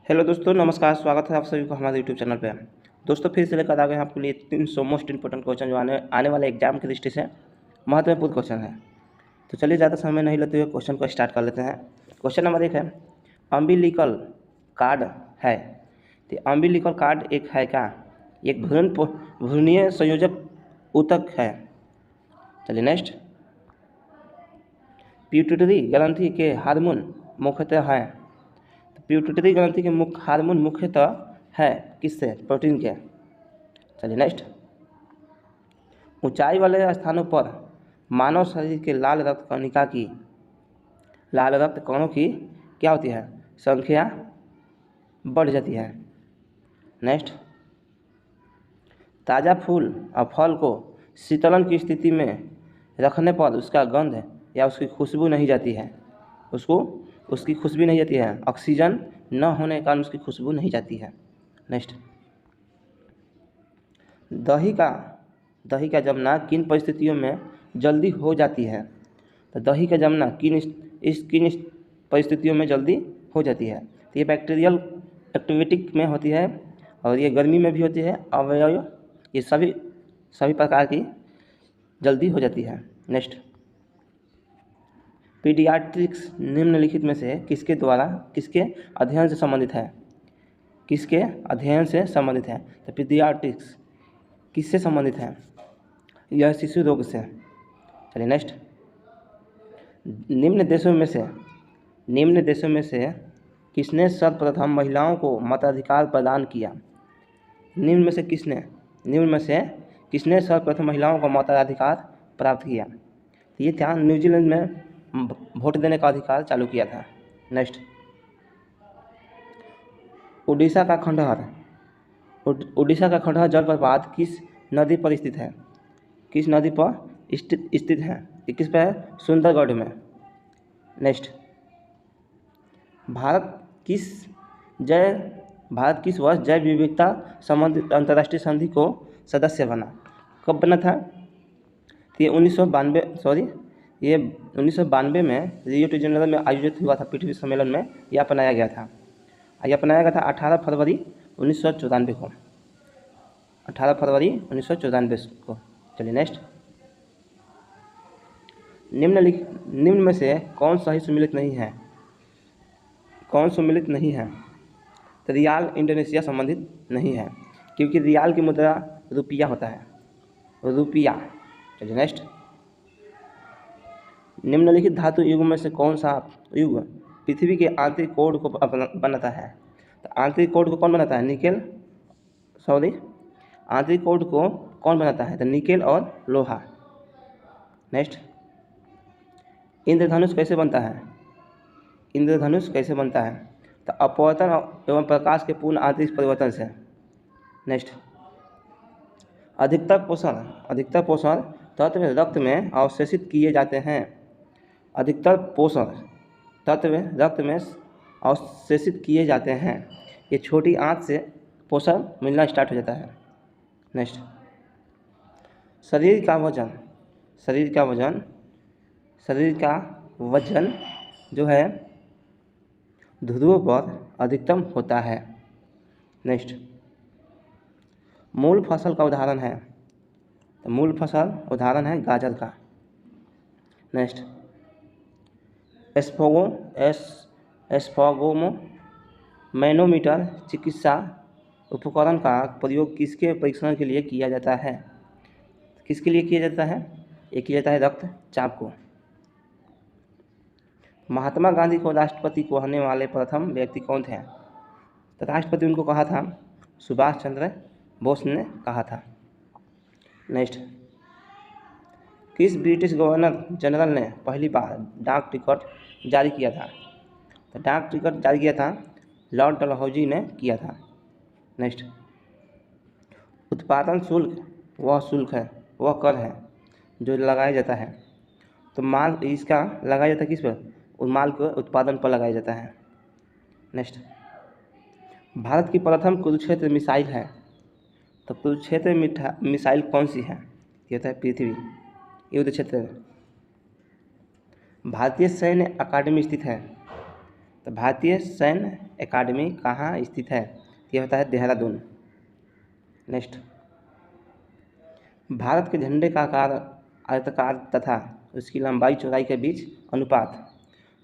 Hello दोस्तों, नमस्कार। स्वागत है आप सभी को हमारे यूट्यूब चैनल पे। दोस्तों, फिर से लेकर आ गए हैं आपके लिए 300 मोस्ट इंपॉर्टेंट क्वेश्चन जो आने वाले एग्जाम की दृष्टि से महत्वपूर्ण क्वेश्चन है। तो चलिए, ज़्यादा समय नहीं लेते हुए क्वेश्चन को स्टार्ट कर लेते हैं। क्वेश्चन नंबर 1 है, अम्बिलिकल कार्ड है। तो अम्बिलिकल कार्ड एक है क्या? एक भ्रूणीय संयोजक ऊतक है। चलिए नेक्स्ट, पिट्यूटरी ग्रंथि के हार्मोन मुख्यतः है। पिट्यूटरी ग्रंथि के मुख्य हार्मोन मुख्यतः है किससे? प्रोटीन के। चलिए नेक्स्ट, ऊंचाई वाले स्थानों पर मानव शरीर के लाल रक्त कणों की क्या होती है? संख्या बढ़ जाती है। नेक्स्ट, ताज़ा फूल और फल को शीतलन की स्थिति में रखने पर उसका गंध या उसकी खुशबू नहीं जाती है। उसकी खुशबू नहीं जाती है। ऑक्सीजन न होने के कारण उसकी खुशबू नहीं जाती है। नेक्स्ट, दही का जमना किन परिस्थितियों में जल्दी हो जाती है? तो दही का जमना किन परिस्थितियों में जल्दी हो जाती है? तो ये बैक्टीरियल एक्टिविटी में होती है और ये गर्मी में भी होती है। अवयव ये सभी प्रकार की जल्दी हो जाती है। नेक्स्ट, पीडियाट्रिक्स निम्नलिखित में से किसके अध्ययन से संबंधित है? किसके अध्ययन से संबंधित है? तो पीडियाट्रिक्स किससे संबंधित है? यह शिशु रोग से। चलिए नेक्स्ट, निम्न देशों में से किसने सर्वप्रथम महिलाओं को मताधिकार प्रदान किया? निम्न में से किसने सर्वप्रथम महिलाओं को मताधिकार प्राप्त किया? ये था न्यूजीलैंड में वोट देने का अधिकार चालू किया था। नेक्स्ट, उड़ीसा का खंडहर जलप्रपात किस नदी पर स्थित है? किस नदी पर स्थित है? किस पर है? सुंदरगढ़ में। नेक्स्ट, भारत किस वर्ष जैव विविधता संबंधित अंतर्राष्ट्रीय संधि को सदस्य बना? कब बना था? तो ये 1992 में रियो डी जेनेरो में आयोजित हुआ था। पृथ्वी सम्मेलन में यह अपनाया गया था। 18 फरवरी 1994 को। 18 फरवरी 1994 को। चलिए नेक्स्ट, निम्न में से कौन सही सम्मिलित नहीं है? तो रियाल इंडोनेशिया संबंधित नहीं है, क्योंकि रियाल की मुद्रा रुपया होता है, रुपया। चलिए नेक्स्ट, निम्नलिखित धातु युग में से कौन सा युग पृथ्वी के आंतरिक कोर को बनाता है? तो आंतरिक कोर को कौन बनाता है? आंतरिक कोर को कौन बनाता है? तो निकेल और लोहा। नेक्स्ट, इंद्रधनुष कैसे बनता है? तो अपवर्तन एवं प्रकाश के पूर्ण आंतरिक परिवर्तन से। नेक्स्ट, अधिकतर पोषण तत्व रक्त में अवशोषित किए जाते हैं। अधिकतर पोषण तत्व रक्त में अवशोषित किए जाते हैं। ये छोटी आंत से पोषण मिलना स्टार्ट हो जाता है। नेक्स्ट, शरीर का वजन जो है ध्रुवों पर अधिकतम होता है। नेक्स्ट, मूल फसल का उदाहरण है? तो मूल फसल उदाहरण है गाजर का। नेक्स्ट, एस्फोगोमैनोमीटर चिकित्सा उपकरण का प्रयोग किसके परीक्षण के लिए किया जाता है? किसके लिए किया जाता है? ये किया जाता है रक्तचाप को। महात्मा गांधी को राष्ट्रपति कहने वाले प्रथम व्यक्ति कौन थे? तो राष्ट्रपति उनको कहा था सुभाष चंद्र बोस ने कहा था। नेक्स्ट, किस ब्रिटिश गवर्नर जनरल ने पहली बार डाक टिकट जारी किया था? तो डाक टिकट जारी किया था लॉर्ड डलहौजी ने किया था। नेक्स्ट, उत्पादन शुल्क वह कर है जो लगाया जाता है। तो माल इसका लगाया जाता है किस पर? उस माल को उत्पादन पर लगाया जाता है। नेक्स्ट, भारत की प्रथम कुरुक्षेत्र मिसाइल है। तो कुरुक्षेत्र मिसाइल कौन सी है? ये होता है पृथ्वी युद्ध क्षेत्र में। भारतीय सैन्य अकादमी स्थित है। तो भारतीय सैन्य अकादमी कहाँ स्थित है? ये होता है देहरादून। नेक्स्ट, भारत के झंडे का आकार आयताकार तथा उसकी लंबाई चौड़ाई के बीच अनुपात,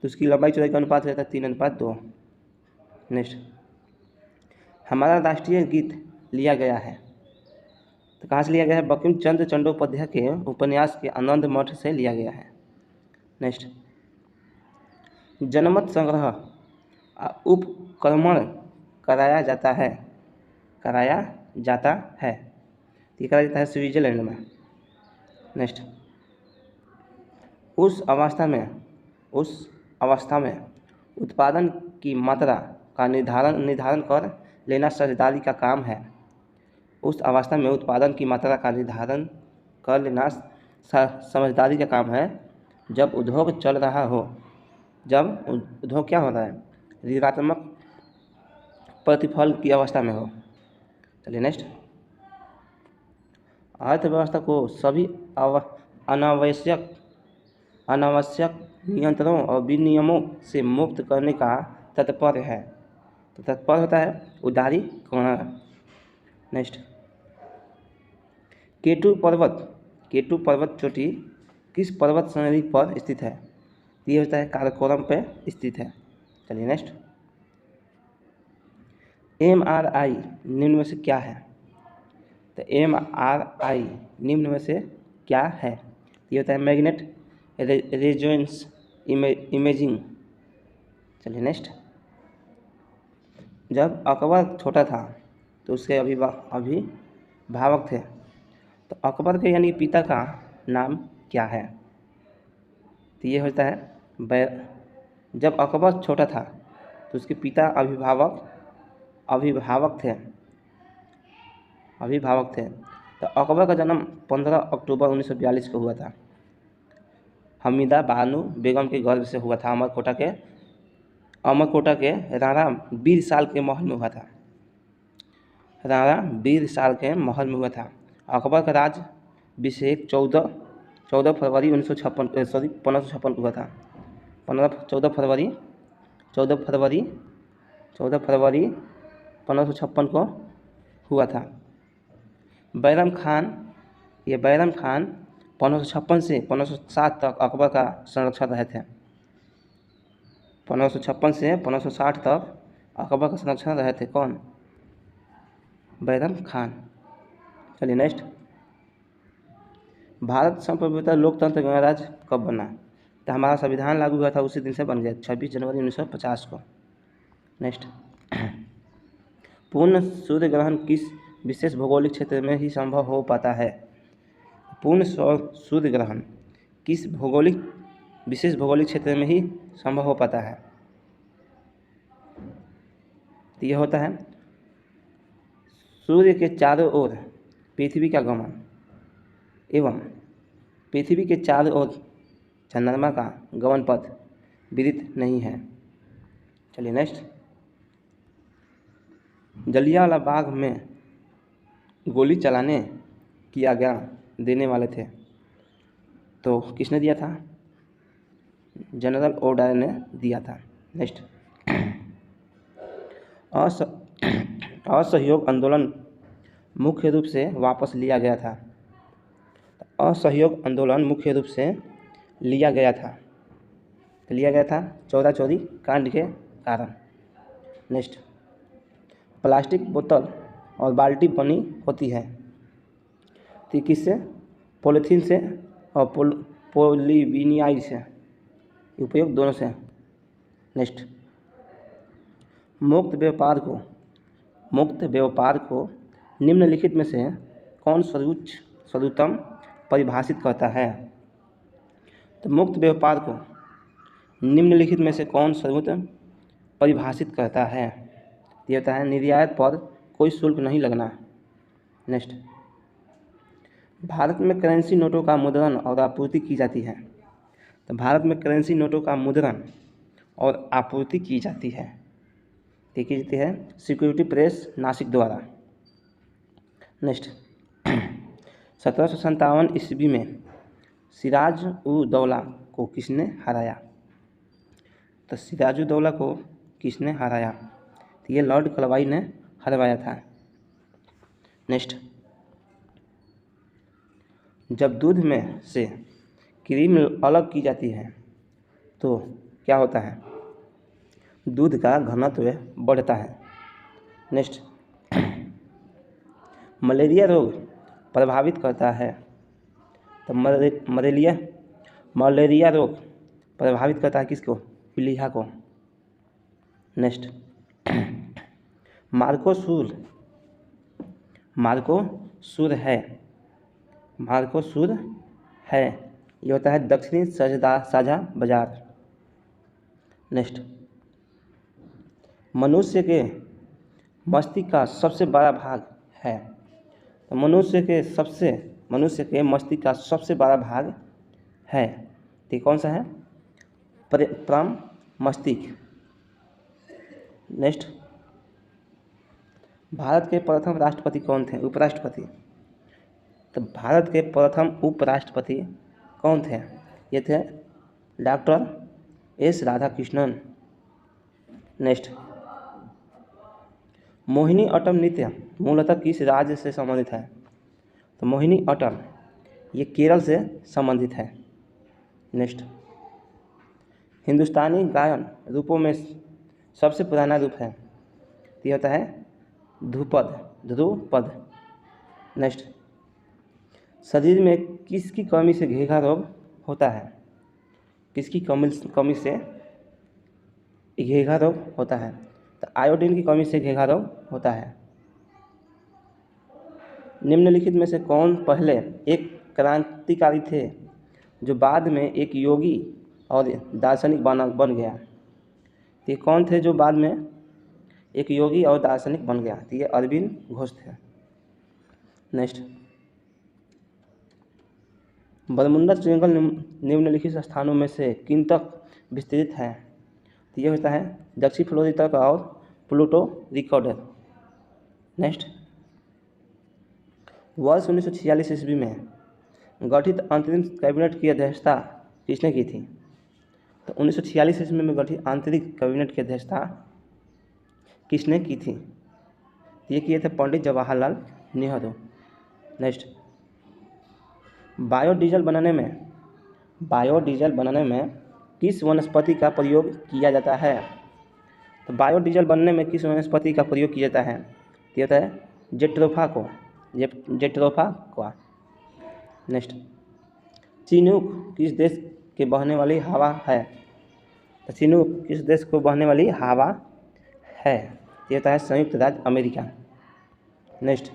तो उसकी लंबाई चौड़ाई का अनुपात रहता है 3:2। नेक्स्ट, हमारा राष्ट्रीय गीत लिया गया है, तो कहाँ से लिया गया है? बंकिम चंद्र चट्टोपाध्याय के उपन्यास के आनंद मठ से लिया गया है। नेक्स्ट, जनमत संग्रह उपक्रमण कराया जाता है, ये कराया जाता है स्विट्जरलैंड में। नेक्स्ट, उस अवस्था में उत्पादन की मात्रा का निर्धारण कर लेना समझदारी का काम है। उस अवस्था में उत्पादन की मात्रा का निर्धारण कर लेना समझदारी का काम है जब उद्योग चल रहा हो, जब उद्योग क्या हो रहा है? ऋणात्मक प्रतिफल की अवस्था में हो। चलिए नेक्स्ट, अर्थव्यवस्था को सभी अनावश्यक नियंत्रणों और विनियमों से मुक्त करने का तात्पर्य है, तो तात्पर्य होता है उदारीकरण। नेक्स्ट, केटू पर्वत चोटी किस पर्वत श्रेणी पर स्थित है? ये होता है काराकोरम पे स्थित है। चलिए नेक्स्ट, MRI निम्न में से क्या है? तो MRI निम्न में से क्या है? ये होता है मैग्नेट रेजोनेंस इमेजिंग। चलिए नेक्स्ट, जब अकबर छोटा था तो उसके अभिभावक थे, तो अकबर के यानी पिता का नाम क्या है? तो ये होता है जब अकबर छोटा था तो उसके पिता अभिभावक थे। तो अकबर का जन्म 15 अक्टूबर 1942 को हुआ था। हमीदा बानो बेगम के गर्भ से हुआ था। अमरकोटा के राणा वीर साल के महल में हुआ था। अकबर का राज्याभिषेक 14 फरवरी 1556 को हुआ था। 14 फरवरी 1556 को हुआ था। बैरम खान 1556 से 1560 तक अकबर का संरक्षक रहे थे। 1556 से 1560 तक अकबर का संरक्षण रहे थे। कौन? बैरम खान। चलिए नेक्स्ट, भारत संप्रभुता लोकतंत्र गणराज्य कब बना? तो हमारा संविधान लागू हुआ था उसी दिन से बन गया, 26 जनवरी 1950 को। नेक्स्ट, पूर्ण सूर्य ग्रहण किस विशेष भौगोलिक क्षेत्र में ही संभव हो पाता है? पूर्ण सूर्य ग्रहण किस विशेष भौगोलिक क्षेत्र में ही संभव हो पाता है? तो यह होता है सूर्य के चारों ओर पृथ्वी का गमन एवं पृथ्वी के चारों ओर चंद्रमा का गमन पथ विदित नहीं है। चलिए नेक्स्ट, जलियांवाला बाग में गोली चलाने की आज्ञा देने वाले थे, तो किसने दिया था? जनरल ओडायर ने दिया था। नेक्स्ट, असहयोग आंदोलन मुख्य रूप से वापस लिया गया था। असहयोग आंदोलन मुख्य रूप से लिया गया था चौरा-चौरी कांड के कारण। नेक्स्ट, प्लास्टिक बोतल और बाल्टी बनी होती है, तो किससे? पॉलीथीन से और पॉलीविनाइल से, उपयोग दोनों से। नेक्स्ट, मुक्त व्यापार को निम्नलिखित में से कौन सर्वोत्तम परिभाषित करता है? तो मुक्त व्यापार को निम्नलिखित में से कौन सर्वोत्तम परिभाषित करता है? ये होता है निर्यात पर कोई शुल्क नहीं लगना। नेक्स्ट, भारत में करेंसी नोटों का मुद्रण और आपूर्ति की जाती है, तो भारत में करेंसी नोटों का मुद्रण और आपूर्ति की जाती है, की जाती है सिक्योरिटी प्रेस नासिक द्वारा। नेक्स्ट, 1757 ईस्वी में सिराज उद दौला को किसने हराया? तो सिराज उद दौला को किसने हराया? तो ये लॉर्ड क्लाइव ने हरवाया था। नेक्स्ट, जब दूध में से क्रीम अलग की जाती है तो क्या होता है? दूध का घनत्व बढ़ता है। नेक्स्ट, मलेरिया रोग प्रभावित करता है तो मलेरिया रोग प्रभावित करता है किसको? पीलिया को। नेक्स्ट, मार्कोसूर है ये होता है दक्षिणी साझा बाजार। नेक्स्ट, मनुष्य के मस्तिष्क का सबसे बड़ा भाग है तो मनुष्य के मस्तिष्क का सबसे बड़ा भाग है तो कौन सा है? प्रम मस्तिष्क। नेक्स्ट, भारत के प्रथम राष्ट्रपति कौन थे? उपराष्ट्रपति। तो भारत के प्रथम उपराष्ट्रपति कौन थे? ये थे doctor S Radhakrishnan. Next, Mohiniattam नृत्य मूलतः किस राज्य से संबंधित है? तो मोहिनी अट्टम ये केरल से संबंधित है। नेक्स्ट, हिंदुस्तानी गायन रूपों में सबसे पुराना रूप है तो ये होता है ध्रुपद। नेक्स्ट, शरीर में किसकी कमी से घेघा रोग होता है? किसकी कमी से घेघा रोग होता है? तो आयोडीन की कमी से घेघा रोग होता है। निम्नलिखित में से कौन पहले एक क्रांतिकारी थे जो बाद में एक योगी और दार्शनिक बन गया? तो ये कौन थे जो बाद में एक योगी और दार्शनिक बन गया? तो ये अरविंद घोष थे। नेक्स्ट, बरमुंडा ट्रायंगल निम्नलिखित स्थानों में से किन तक विस्तृत है? तो ये होता है दक्षिण फ्लोरिडा तक और प्लूटो रिकॉर्डर। नेक्स्ट, वर्ष 1946 ईस्वी में गठित अंतरिम कैबिनेट की अध्यक्षता किसने की थी? तो 1946 ईस्वी में गठित आंतरिक कैबिनेट की अध्यक्षता किसने की थी? ये किए थे पंडित जवाहरलाल नेहरू। नेक्स्ट, बायोडीजल बनाने में किस वनस्पति का प्रयोग किया जाता है? तो बायोडीजल बनने में किस वनस्पति का प्रयोग किया जाता है? तो ये होता है जेट्रोफा का। नेक्स्ट, चिनूक किस देश के बहने वाली हवा है? तो चिनूक किस देश को बहने वाली हवा है? ये होता है संयुक्त राज्य अमेरिका। नेक्स्ट,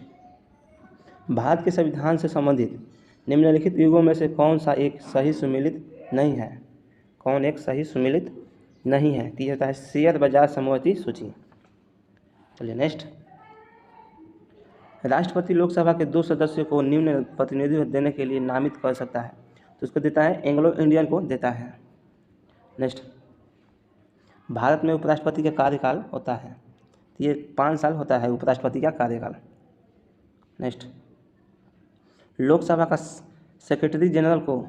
भारत के संविधान से संबंधित निम्नलिखित युगों में से कौन सा एक सही सुमेलित नहीं है? कौन एक सही सुमेलित नहीं है? तो ये होता है शेयर बाजार समवर्ती सूची। चलिए नेक्स्ट, राष्ट्रपति लोकसभा के 2 सदस्यों को निम्न प्रतिनिधित्व देने के लिए नामित कर सकता है तो उसको देता है एंग्लो इंडियन को देता है। नेक्स्ट, भारत में उपराष्ट्रपति का कार्यकाल होता है तो ये 5 साल होता है उपराष्ट्रपति का कार्यकाल। नेक्स्ट, लोकसभा का सेक्रेटरी जनरल को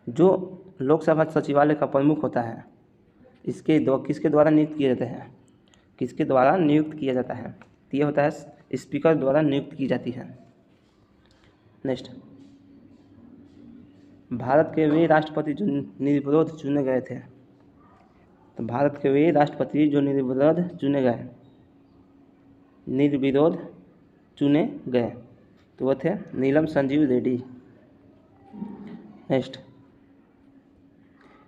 जो लोकसभा सचिवालय का प्रमुख होता है किसके द्वारा नियुक्त किए जाते हैं? किसके द्वारा नियुक्त किया जाता है? तो ये होता है स्पीकर द्वारा नियुक्त की जाती है। नेक्स्ट, भारत के वे राष्ट्रपति जो निर्विरोध चुने गए थे तो भारत के वे राष्ट्रपति जो निर्विरोध चुने गए तो वो थे नीलम संजीव रेड्डी। नेक्स्ट,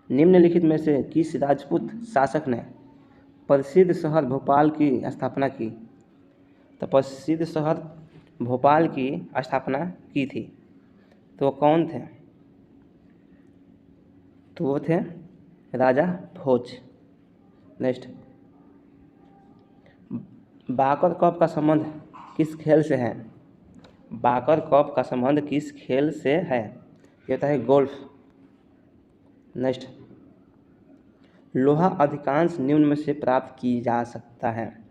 निम्नलिखित में से किस राजपूत शासक ने प्रसिद्ध शहर भोपाल की स्थापना की? तो प्रसिद्ध शहर भोपाल की स्थापना की थी तो कौन थे? तो वो थे राजा भोज। नेक्स्ट, बाकर कप का संबंध किस खेल से है? बाकर कप का संबंध किस खेल से है? ये होता है गोल्फ। नेक्स्ट, लोहा अधिकांश निम्न में से प्राप्त की जा सकता है।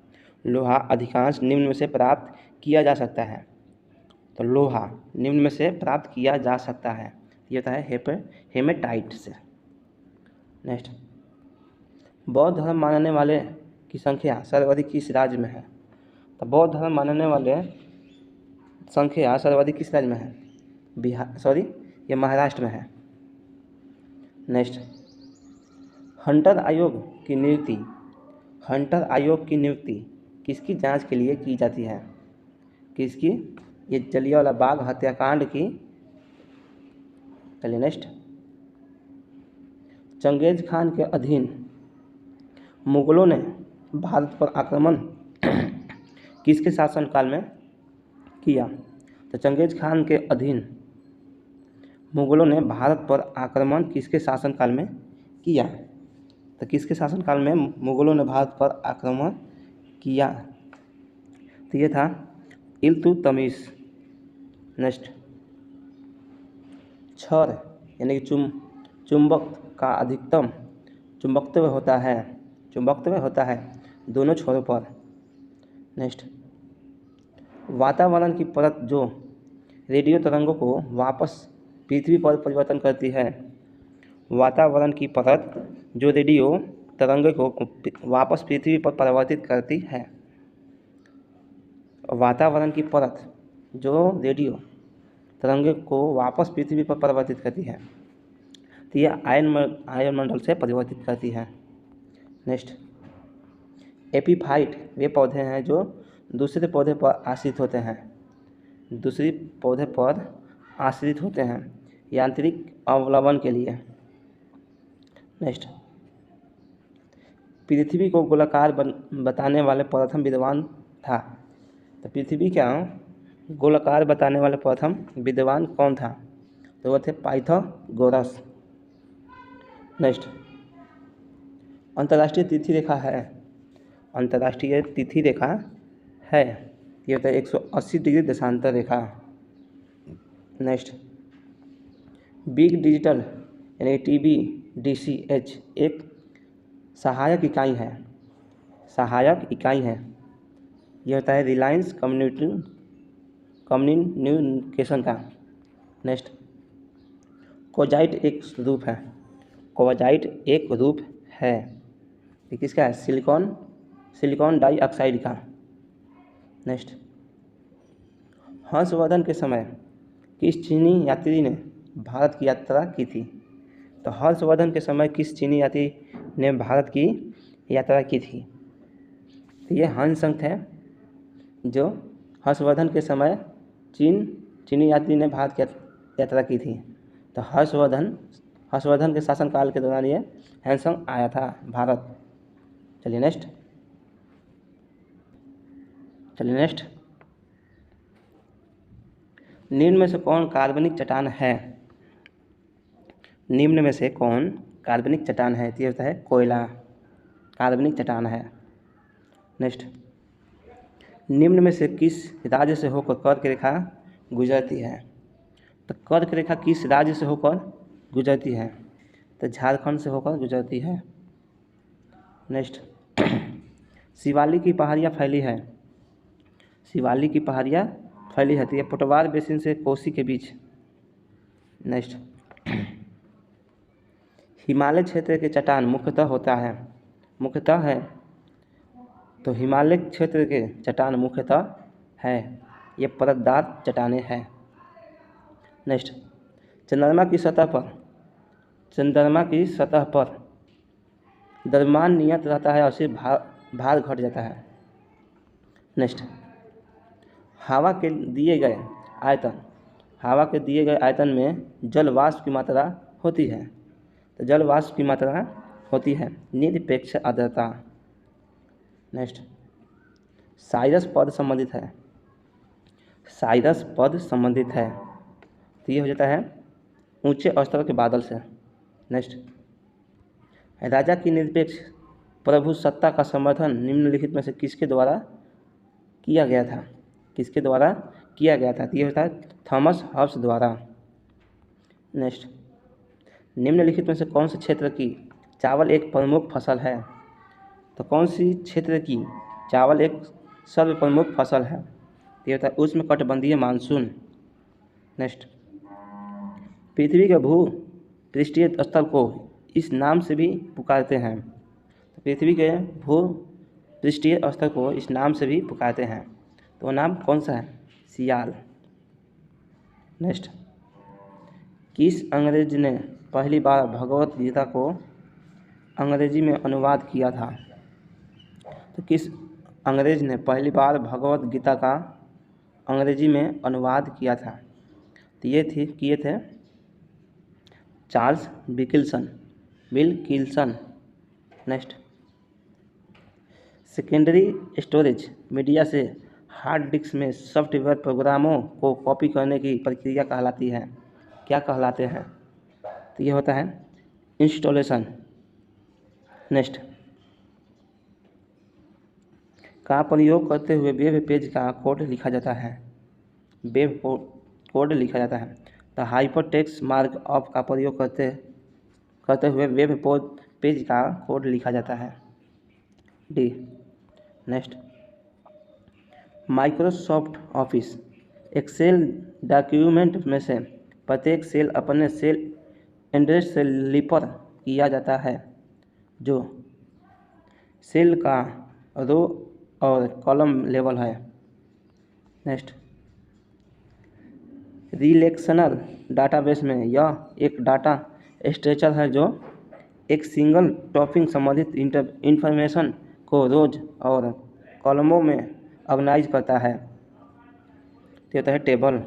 लोहा अधिकांश निम्न में से प्राप्त किया जा सकता है तो लोहा निम्न में से प्राप्त किया जा सकता है ये होता है हेमेटाइट से। नेक्स्ट, बौद्ध धर्म मानने वाले की संख्या सर्वाधिक किस राज्य में है? तो बौद्ध धर्म मानने वाले संख्या सर्वाधिक किस राज्य में है? ये महाराष्ट्र में है। नेक्स्ट, हंटर आयोग की नियुक्ति किसकी जांच के लिए की जाती है? किसकी? ये जलियांवाला बाग हत्याकांड की। चलिए नेक्स्ट, चंगेज खान के अधीन मुगलों ने भारत पर आक्रमण किसके शासनकाल में किया? तो चंगेज खान के अधीन मुगलों ने भारत पर आक्रमण किसके शासनकाल में किया? तो किसके शासनकाल में मुगलों ने भारत पर आक्रमण किया? तो ये था इल्तुतमिश। नेक्स्ट, क्षर यानी कि चुंबक का अधिकतम चुंबकत्व होता है दोनों छोरों पर। नेक्स्ट, वातावरण की परत जो रेडियो तरंगों को वापस पृथ्वी पर परिवर्तन करती है। वातावरण की परत जो रेडियो तरंगों को वापस पृथ्वी पर परिवर्तित करती है। वातावरण की परत जो रेडियो तरंगों को वापस पृथ्वी पर परिवर्तित करती है, तो यह आयनमंडल से परिवर्तित करती है। नेक्स्ट, एपीफाइट वे पौधे हैं जो दूसरे पौधे पर आश्रित होते हैं यांत्रिक अवलंबन के लिए। नेक्स्ट, पृथ्वी को गोलाकार बताने वाले प्रथम विद्वान था। तो पृथ्वी का गोलाकार बताने वाले प्रथम विद्वान कौन था? तो वो थे पाइथागोरस। नेक्स्ट, अंतर्राष्ट्रीय तिथि रेखा है ये होता है 180 डिग्री देशांतर रेखा। नेक्स्ट, बिग डिजिटल यानी TBDCH एक सहायक इकाई है। यह होता है रिलायंस कम्युनिकेशन का। नेक्स्ट, कोजाइट एक रूप है ये किसका है? सिलिकॉन डाइऑक्साइड का। नेक्स्ट, हर्षवर्धन के समय किस चीनी यात्री ने भारत की यात्रा की थी? तो हर्षवर्धन के समय किस चीनी यात्री ने भारत की यात्रा की थी? तो ये हंसंग थे जो हर्षवर्धन के समय चीनी यात्री ने भारत की यात्रा की थी। तो हर्षवर्धन के शासनकाल के दौरान ये हैंसंग आया था भारत। चलिए नेक्स्ट, निम्न में से कौन कार्बनिक चट्टान है? निम्न में से कौन कार्बनिक चट्टान है? ये होता है कोयला कार्बनिक चट्टान है। नेक्स्ट, निम्न में से किस राज्य से होकर कर्क रेखा गुजरती है? तो कर्क रेखा किस राज्य से होकर गुजरती है? तो झारखंड से होकर गुजरती है। नेक्स्ट, शिवालिक की पहाड़ियाँ फैली है तो ये पोटवार बेसिन से कोसी के बीच। नेक्स्ट, हिमालय क्षेत्र के चट्टान मुख्यतः है तो हिमालय क्षेत्र के चट्टान मुख्यतः है ये परतदार चट्टानें हैं। नेक्स्ट, चंद्रमा की सतह पर द्रव्यमान नियत रहता है और सिर्फ भार घट जाता है। नेक्स्ट, हवा के दिए गए आयतन में जल वाष्प की मात्रा होती है तो जल वाष्प की मात्रा होती है निरपेक्ष आर्द्रता। नेक्स्ट, साइरस पद संबंधित है तो ये हो जाता है ऊंचे स्तर के बादल से। नेक्स्ट, राजा की निरपेक्ष प्रभु सत्ता का समर्थन निम्नलिखित में से किसके द्वारा किया गया था? तो ये होता है थॉमस हॉब्स द्वारा। नेक्स्ट, निम्नलिखित में से कौन से क्षेत्र की चावल एक प्रमुख फसल है? तो कौन सी क्षेत्र की चावल एक सर्वप्रमुख फसल है? तो ये होता है उष्णकटिबंधीय मानसून। नेक्स्ट, पृथ्वी के भूपृष्ठीय स्थल को इस नाम से भी पुकारते हैं तो पृथ्वी के भूपृष्ठीय स्तर को इस नाम से भी पुकारते हैं, तो वो नाम कौन सा है? सियाल। नेक्स्ट, किस अंग्रेज ने पहली बार भगवत गीता को अंग्रेजी में अनुवाद किया था? तो किस अंग्रेज ने पहली बार भगवत गीता का अंग्रेजी में अनुवाद किया था? तो ये किए थे Charles Wilkinson. Next, secondary storage media से हार्ड डिस्क में सॉफ्टवेयर प्रोग्रामों को कॉपी करने की प्रक्रिया कहलाती है, क्या कहलाते हैं? तो ये होता है इंस्टॉलेशन। नेक्स्ट, का प्रयोग करते हुए वेब पेज का कोड लिखा जाता है? वेब कोड लिखा जाता है। तो हाइपरटेक्स्ट मार्कअप का प्रयोग करते हुए वेब पेज का कोड लिखा जाता है। D. Next, Microsoft Office Excel document में से प्रत्येक सेल अपने सेल एड्रेस से लिपर किया जाता है, जो सेल का रो और कॉलम लेवल है। नेक्स्ट, रिलेशनल डाटाबेस में यह एक डाटा स्ट्रक्चर है जो एक सिंगल टॉपिक संबंधित इंफॉर्मेशन को रोज और कॉलमों में ऑर्गेनाइज करता है, तो होता है टेबल।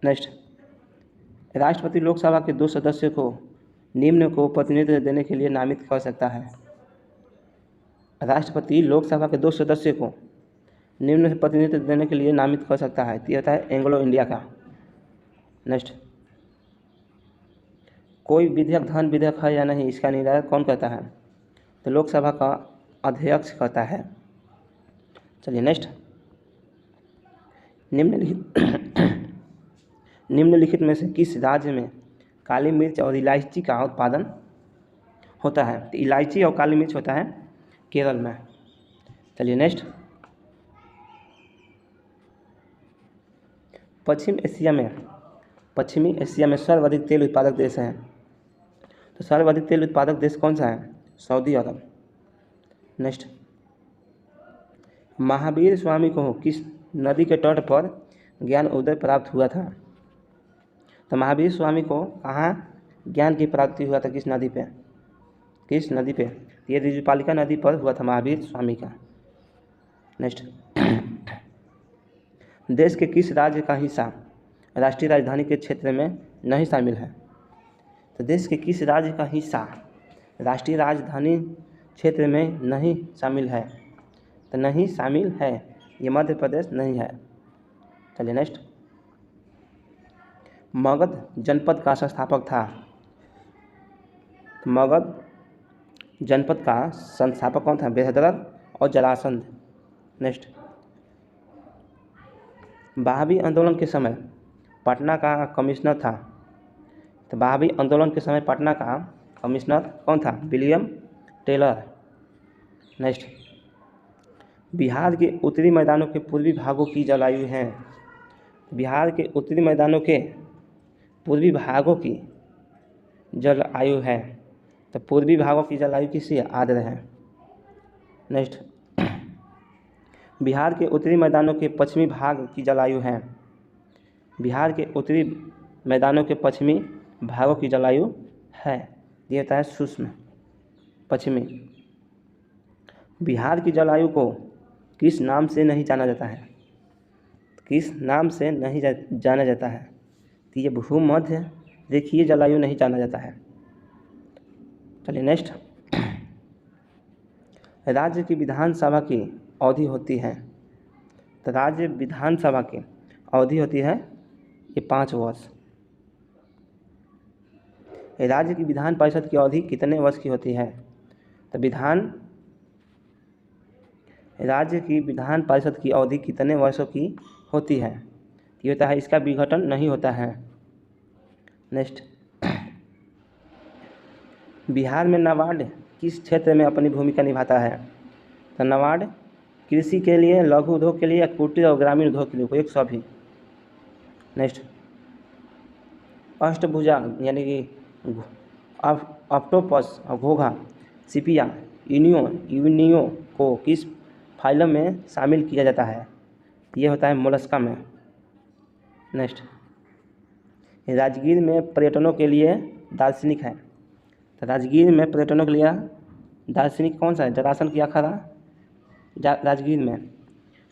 नेक्स्ट, राष्ट्रपति लोकसभा के 2 सदस्यों को निम्न को प्रतिनिधित्व देने के लिए नामित कर सकता है। राष्ट्रपति लोकसभा के 2 सदस्यों को निम्न से प्रतिनिधित्व देने के लिए नामित कर सकता है, तो ये होता है एंग्लो इंडिया का। नेक्स्ट, कोई विधेयक धन विधेयक है या नहीं, इसका निर्धारण कौन करता है? तो लोकसभा का अध्यक्ष करता है। चलिए नेक्स्ट, निम्नलिखित में से किस राज्य में काली मिर्च और इलायची का उत्पादन होता है? तो इलायची और काली मिर्च होता है केरल में। चलिए नेक्स्ट, पश्चिमी एशिया में सर्वाधिक तेल उत्पादक देश है, तो सर्वाधिक तेल उत्पादक देश कौन सा है? सऊदी अरब। नेक्स्ट, महावीर स्वामी को किस नदी के तट पर ज्ञान उदय प्राप्त हुआ था? तो महावीर स्वामी को कहाँ ज्ञान की प्राप्ति हुआ था? किस नदी पे? ये ऋजुपालिका नदी पर हुआ था महावीर स्वामी का। नेक्स्ट, देश के किस राज्य का हिस्सा राष्ट्रीय राजधानी के क्षेत्र में नहीं शामिल है? तो देश के किस राज्य का हिस्सा राष्ट्रीय राजधानी क्षेत्र में नहीं शामिल है? तो नहीं शामिल है, ये मध्य प्रदेश नहीं है। चलिए नेक्स्ट, मगध जनपद का संस्थापक था? मगध जनपद का संस्थापक कौन था? बृहद्रथ और जरासंध। नेक्स्ट, बहावी आंदोलन के समय पटना का कमिश्नर था? तो बहावी आंदोलन के समय पटना का कमिश्नर कौन था? William Taylor. नेक्स्ट, बिहार के उत्तरी मैदानों के पूर्वी भागों की जलवायु है? बिहार के उत्तरी मैदानों के पूर्वी भागों की जलवायु है, तो पूर्वी भागों की जलवायु किसी आर्द्र है। नेक्स्ट, बिहार के उत्तरी मैदानों के पश्चिमी भाग की जलवायु है? बिहार के उत्तरी मैदानों के पश्चिमी भागों की जलवायु है, ये होता है शुष्क पश्चिमी। बिहार की जलवायु को किस नाम से नहीं जाना जाता है? किस नाम से नहीं जाना जाता है? तो ये भूमध्य रेखीय जलवायु नहीं जाना जाता है। चलिए नेक्स्ट, राज्य की विधानसभा की अवधि होती है? तो राज्य विधानसभा की अवधि होती है ये 5 वर्ष। राज्य की विधान परिषद की अवधि कितने वर्ष की होती है? तो राज्य की विधान परिषद की अवधि कितने वर्षों की होती है? ये होता है, इसका विघटन नहीं होता है। नेक्स्ट, बिहार में नाबार्ड किस क्षेत्र में अपनी भूमिका निभाता है? तो नाबार्ड कृषि के लिए, लघु उद्योग के लिए या कुटीर और ग्रामीण उद्योग के लिए, कोई एक सभी। नेक्स्ट, अष्टभुजा यानी कि ऑक्टोपस और घोघा सिपिया यूनियो को किस फाइलम में शामिल किया जाता है? ये होता है मोलस्का में। नेक्स्ट, राजगीर में पर्यटनों के लिए दार्शनिक है। तो राजगीर में पर्यटनों के लिए दार्शनिक कौन सा है? जरासन की अखाड़ा राजगीर में,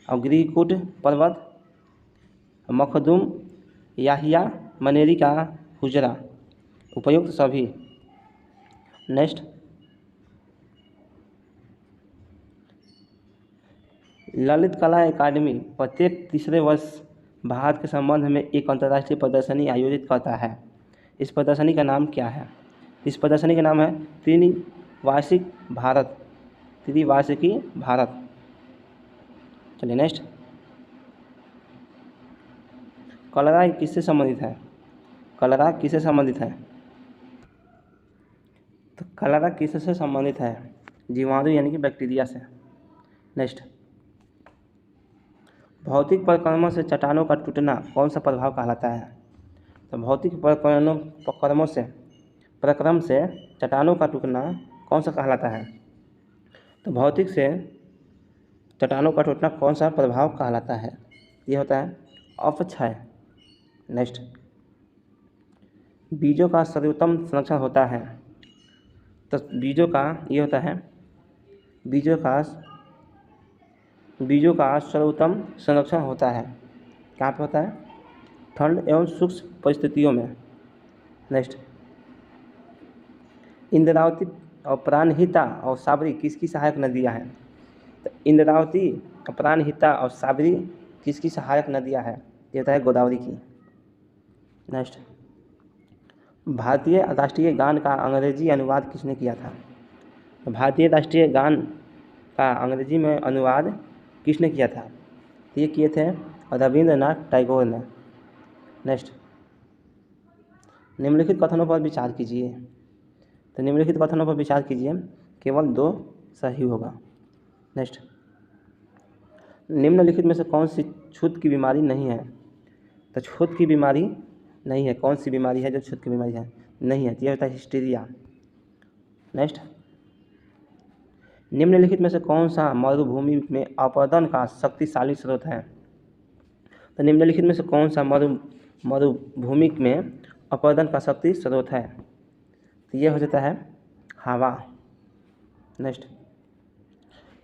और गिरिकूट पर्वत, मखदूम याहिया मनेरी का हुजरा, उपयुक्त सभी। नेक्स्ट, ललित कला अकादमी प्रत्येक तीसरे वर्ष भारत के संबंध में एक अंतर्राष्ट्रीय प्रदर्शनी आयोजित करता है। इस प्रदर्शनी का नाम क्या है? इस प्रदर्शनी का नाम है त्रिवार्षिक भारत। चलिए नेक्स्ट, कलरा किससे संबंधित है? कलरा किससे संबंधित है? तो कलरा किससे संबंधित है? जीवाणु यानी कि बैक्टीरिया से। नेक्स्ट, भौतिक प्रक्रमण से चट्टानों का टूटना कौन सा प्रभाव कहलाता है? तो भौतिक प्रक्रम से चट्टानों का टूटना कौन सा कहलाता है? तो भौतिक से चट्टानों का टूटना कौन सा प्रभाव कहलाता है? ये होता है अपक्षय। नेक्स्ट, बीजों का सर्वोत्तम संरक्षण होता है। तो बीजों का ये होता है बीजों का सर्वोत्तम संरक्षण होता है। कहाँ पे होता है? ठंड एवं सूक्ष्म परिस्थितियों में। नेक्स्ट, इंद्रावती और प्राणहिता और साबरी किसकी सहायक नदियाँ हैं? तो इंद्रावती, प्राणहिता और साबरी किसकी सहायक नदियाँ हैं? ये होता है गोदावरी की। नेक्स्ट, भारतीय राष्ट्रीय गान का अंग्रेजी अनुवाद किसने किया था? तो भारतीय राष्ट्रीय गान का अंग्रेजी में अनुवाद किसने किया था? ये किए थे रविंद्रनाथ टैगोर ने। नेक्स्ट, निम्नलिखित कथनों पर विचार कीजिए। तो निम्नलिखित कथनों पर विचार कीजिए, केवल 2 सही होगा। नेक्स्ट, निम्नलिखित में से कौन सी छूत की बीमारी नहीं है? तो छूत की बीमारी नहीं है। कौन सी बीमारी है जो छूत की बीमारी है? नहीं है। तो यह होता है हिस्टीरिया। नेक्स्ट, निम्नलिखित में से कौन सा मरुभूमि में अपरदन का शक्तिशाली स्रोत है? तो निम्नलिखित में से कौन सा मरुभूमि में अपरदन का शक्ति स्रोत है? तो ये हो जाता है हवा। नेक्स्ट,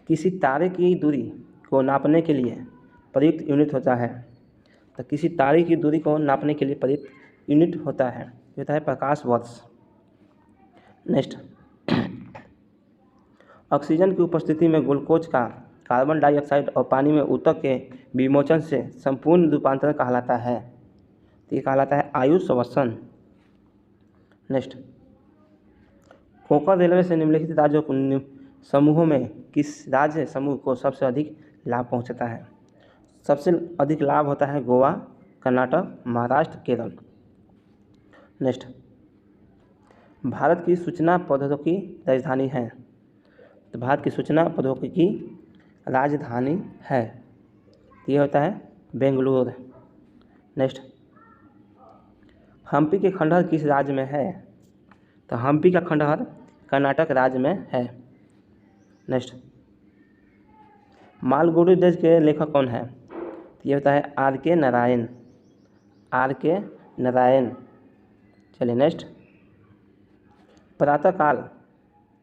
किसी तारे की दूरी को नापने के लिए प्रयुक्त यूनिट होता है। तो किसी तारे की दूरी को नापने के लिए प्रयुक्त यूनिट होता है, ये होता है प्रकाश वर्ष। नेक्स्ट, ऑक्सीजन की उपस्थिति में ग्लूकोज का कार्बन डाइऑक्साइड और पानी में ऊतक के विमोचन से संपूर्ण रूपांतरण कहलाता है। तो ये कहलाता है आयु संवत्सन। नेक्स्ट, कोंकण रेलवे से निम्नलिखित राज्यों समूहों में किस राज्य समूह को सबसे अधिक लाभ पहुंचता है? सबसे अधिक लाभ होता है गोवा, कर्नाटक, महाराष्ट्र, केरल। नेक्स्ट, भारत की सूचना प्रौद्योगिकी राजधानी है। तो भारत की सूचना प्रौद्योगिकी राजधानी है, ये होता है बेंगलुरु। नेक्स्ट, हम्पी के खंडहर किस राज्य में है? तो हम्पी का खंडहर कर्नाटक राज्य में है। नेक्स्ट, मालगुडी डेज के लेखक कौन है? तो ये होता है R.K. नारायण। चलिए नेक्स्ट,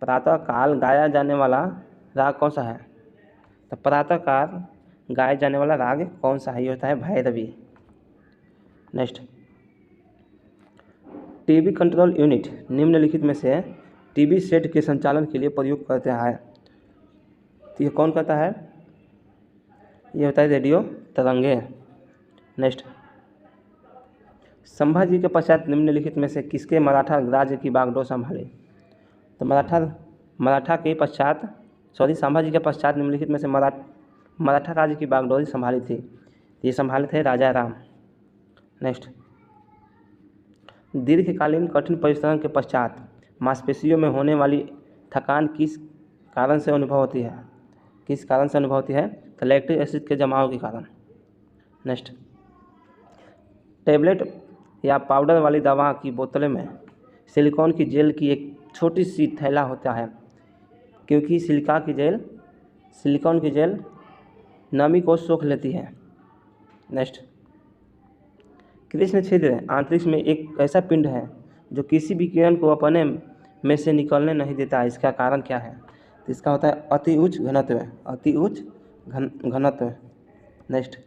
प्रातःकाल गाया जाने वाला राग कौन सा है? तो प्रातःकाल गाया जाने वाला राग कौन सा है? ये होता है Bhairavi. Next, TB control unit निम्नलिखित में से टीबी सेट के संचालन के लिए प्रयोग करता है। तो ये कौन करता है? ये होता है रेडियो तरंगे। नेक्स्ट, संभाजी के पश्चात निम्नलिखित में से किसके मराठा राज्य की बागडोर संभाली? तो संभाजी के पश्चात निम्नलिखित में से मराठा राज्य की बागडोरी संभाली थी। ये संभाले थे राजा राम। नेक्स्ट, दीर्घकालीन कठिन परिश्रम के पश्चात मांसपेशियों में होने वाली थकान किस कारण से अनुभव होती है? किस कारण से अनुभव होती है? तो लैक्टिक एसिड के जमाव के कारण। नेक्स्ट, टैबलेट या पाउडर वाली दवा की बोतल में सिलिकॉन की जेल की एक छोटी सी थैला होता है, क्योंकि सिलिकॉन की जेल नमी को सोख लेती है। नेक्स्ट, कृष्ण छिद्र अंतरिक्ष में एक ऐसा पिंड है जो किसी भी किरण को अपने में से निकलने नहीं देता। इसका कारण क्या है? तो इसका होता है अति उच्च घनत्व। नेक्स्ट,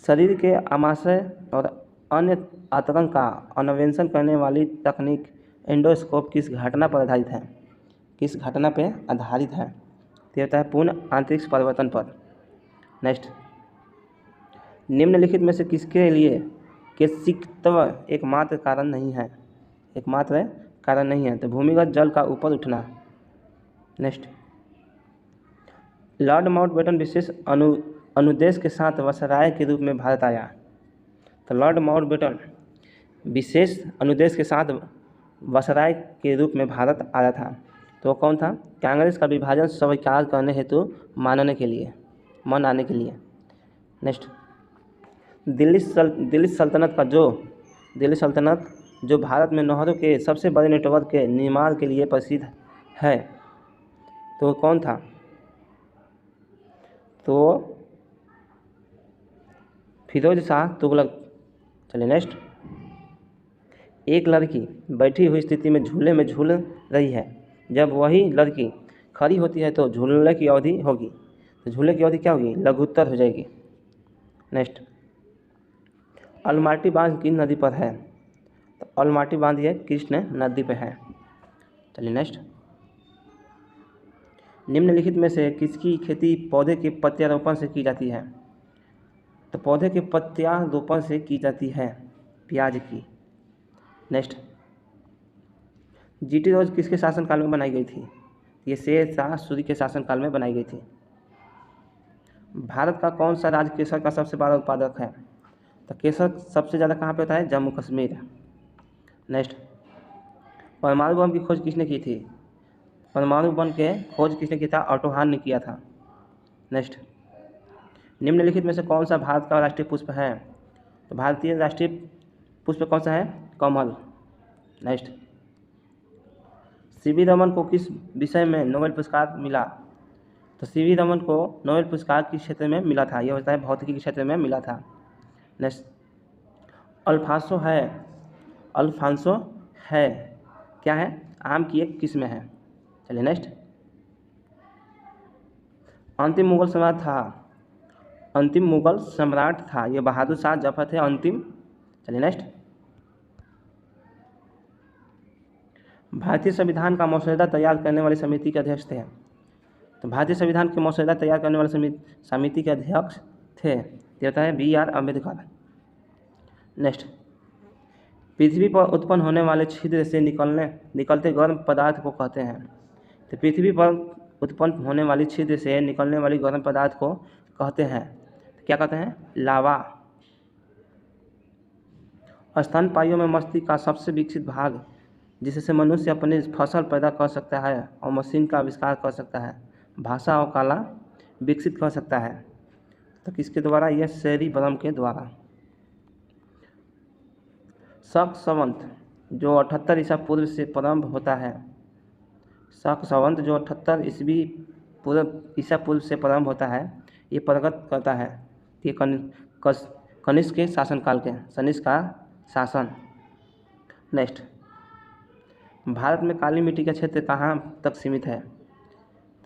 शरीर के आमाशय और अन्य आतंक का अन्वेषण करने वाली तकनीक एंडोस्कोप किस घटना पर आधारित है? तो होता है पूर्ण अंतरिक्ष परिवर्तन पर। नेक्स्ट, निम्नलिखित में से किसके लिए केशिकत्व एकमात्र कारण नहीं है? तो भूमिगत जल का ऊपर उठना। नेक्स्ट, लॉर्ड माउंटबेटन विशेष अनुदेश के साथ वायसराय के रूप में भारत आया। तो लॉर्ड माउंटबेटन विशेष अनुदेश के साथ वायसराय के रूप में भारत आया था। तो कौन था? कांग्रेस का विभाजन स्वीकार करने हेतु मनाने के लिए। नेक्स्ट, दिल्ली सल्तनत जो भारत में नहरों के सबसे बड़े नेटवर्क के निर्माण के लिए प्रसिद्ध है, तो कौन था? तो फिरोज शाह तुगलक। चलिए नेक्स्ट, एक लड़की बैठी हुई स्थिति में झूले में झूल रही है। जब वही लड़की खड़ी होती है तो झूलने की अवधि होगी। तो झूले की अवधि क्या होगी? लघुत्तर हो जाएगी। नेक्स्ट, अलमाटी बांध किन नदी पर है? तो अलमाटी बांध ये कृष्ण नदी पर है। चलिए नेक्स्ट, निम्नलिखित में से किसकी खेती पौधे के प्रत्यारोपण से की जाती है? तो पौधे के प्रत्यारोपण से की जाती है प्याज की। नेक्स्ट, जीटी रोड किसके शासनकाल में बनाई गई थी? ये शेर शाह सूरी के शासनकाल में बनाई गई थी। भारत का कौन सा राज्य केसर का सबसे बड़ा उत्पादक है? तो केसर सबसे ज़्यादा कहाँ पे होता है? जम्मू कश्मीर। नेक्स्ट, परमाणु बम की खोज किसने की थी? परमाणु बम के खोज किसने किया था? ऑटो हान ने किया था। नेक्स्ट, निम्नलिखित में से कौन सा भारत का राष्ट्रीय पुष्प है? तो भारतीय राष्ट्रीय पुष्प कौन सा है? कमल। नेक्स्ट, सीवी रमन को किस विषय में नोबेल पुरस्कार मिला? तो सीवी रमन को नोबेल पुरस्कार किस क्षेत्र में मिला था? यह होता है भौतिकी के क्षेत्र में मिला था। नेक्स्ट, अल्फांसो है क्या है? आम की एक किस्म है। चलिए नेक्स्ट, अंतिम मुगल सम्राट था ये बहादुर शाह जफर थे अंतिम। चलिए नेक्स्ट, भारतीय संविधान का मसौदा तैयार करने वाली समिति के अध्यक्ष थे। तो भारतीय संविधान के मसौदा तैयार करने वाले समिति के अध्यक्ष थे, ये होता है BR अम्बेडकर। नेक्स्ट, पृथ्वी पर उत्पन्न होने वाले छिद्र से निकलते गर्म पदार्थ को कहते हैं। तो पृथ्वी पर उत्पन्न होने वाली छिद्र से निकलने वाली गर्म पदार्थ को कहते हैं, क्या कहते हैं? लावा। स्तनपायियों में मस्तिष्क का सबसे विकसित भाग जिससे मनुष्य अपनी फसल पैदा कर सकता है और मशीन का आविष्कार कर सकता है, भाषा और कला विकसित कर सकता है। तो किसके द्वारा? यह सेरिब्रम के द्वारा। शक संवत जो 78 ईसा पूर्व से प्रारंभ होता है, शक संवत जो 78 ईसा पूर्व से प्रारंभ होता है, ये प्रकट करता है कि कनिष्क के शासनकाल के कनिष्क का शासन। नेक्स्ट, भारत में काली मिट्टी का क्षेत्र कहाँ तक सीमित है?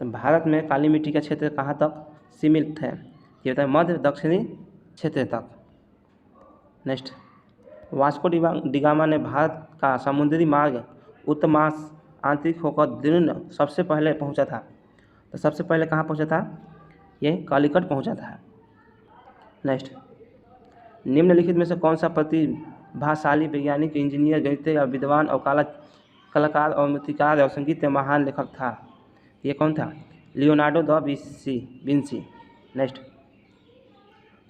तो भारत में काली मिट्टी का क्षेत्र कहाँ तक सीमित है? ये होता है मध्य दक्षिणी क्षेत्र तक। नेक्स्ट, वास्को डिगामा ने भारत का समुद्री मार्ग उत्तमास आंतरिक होकर दृढ़ सबसे पहले पहुंचा था। तो सबसे पहले कहाँ पहुंचा था? ये कालीकट पहुंचा था। नेक्स्ट, निम्नलिखित में से कौन सा प्रतिभाशाली वैज्ञानिक, इंजीनियर, गणितज्ञ और विद्वान और कलाकार और मूर्तिकार और संगीत महान लेखक था? ये कौन था? Leonardo da Vinci. नेक्स्ट,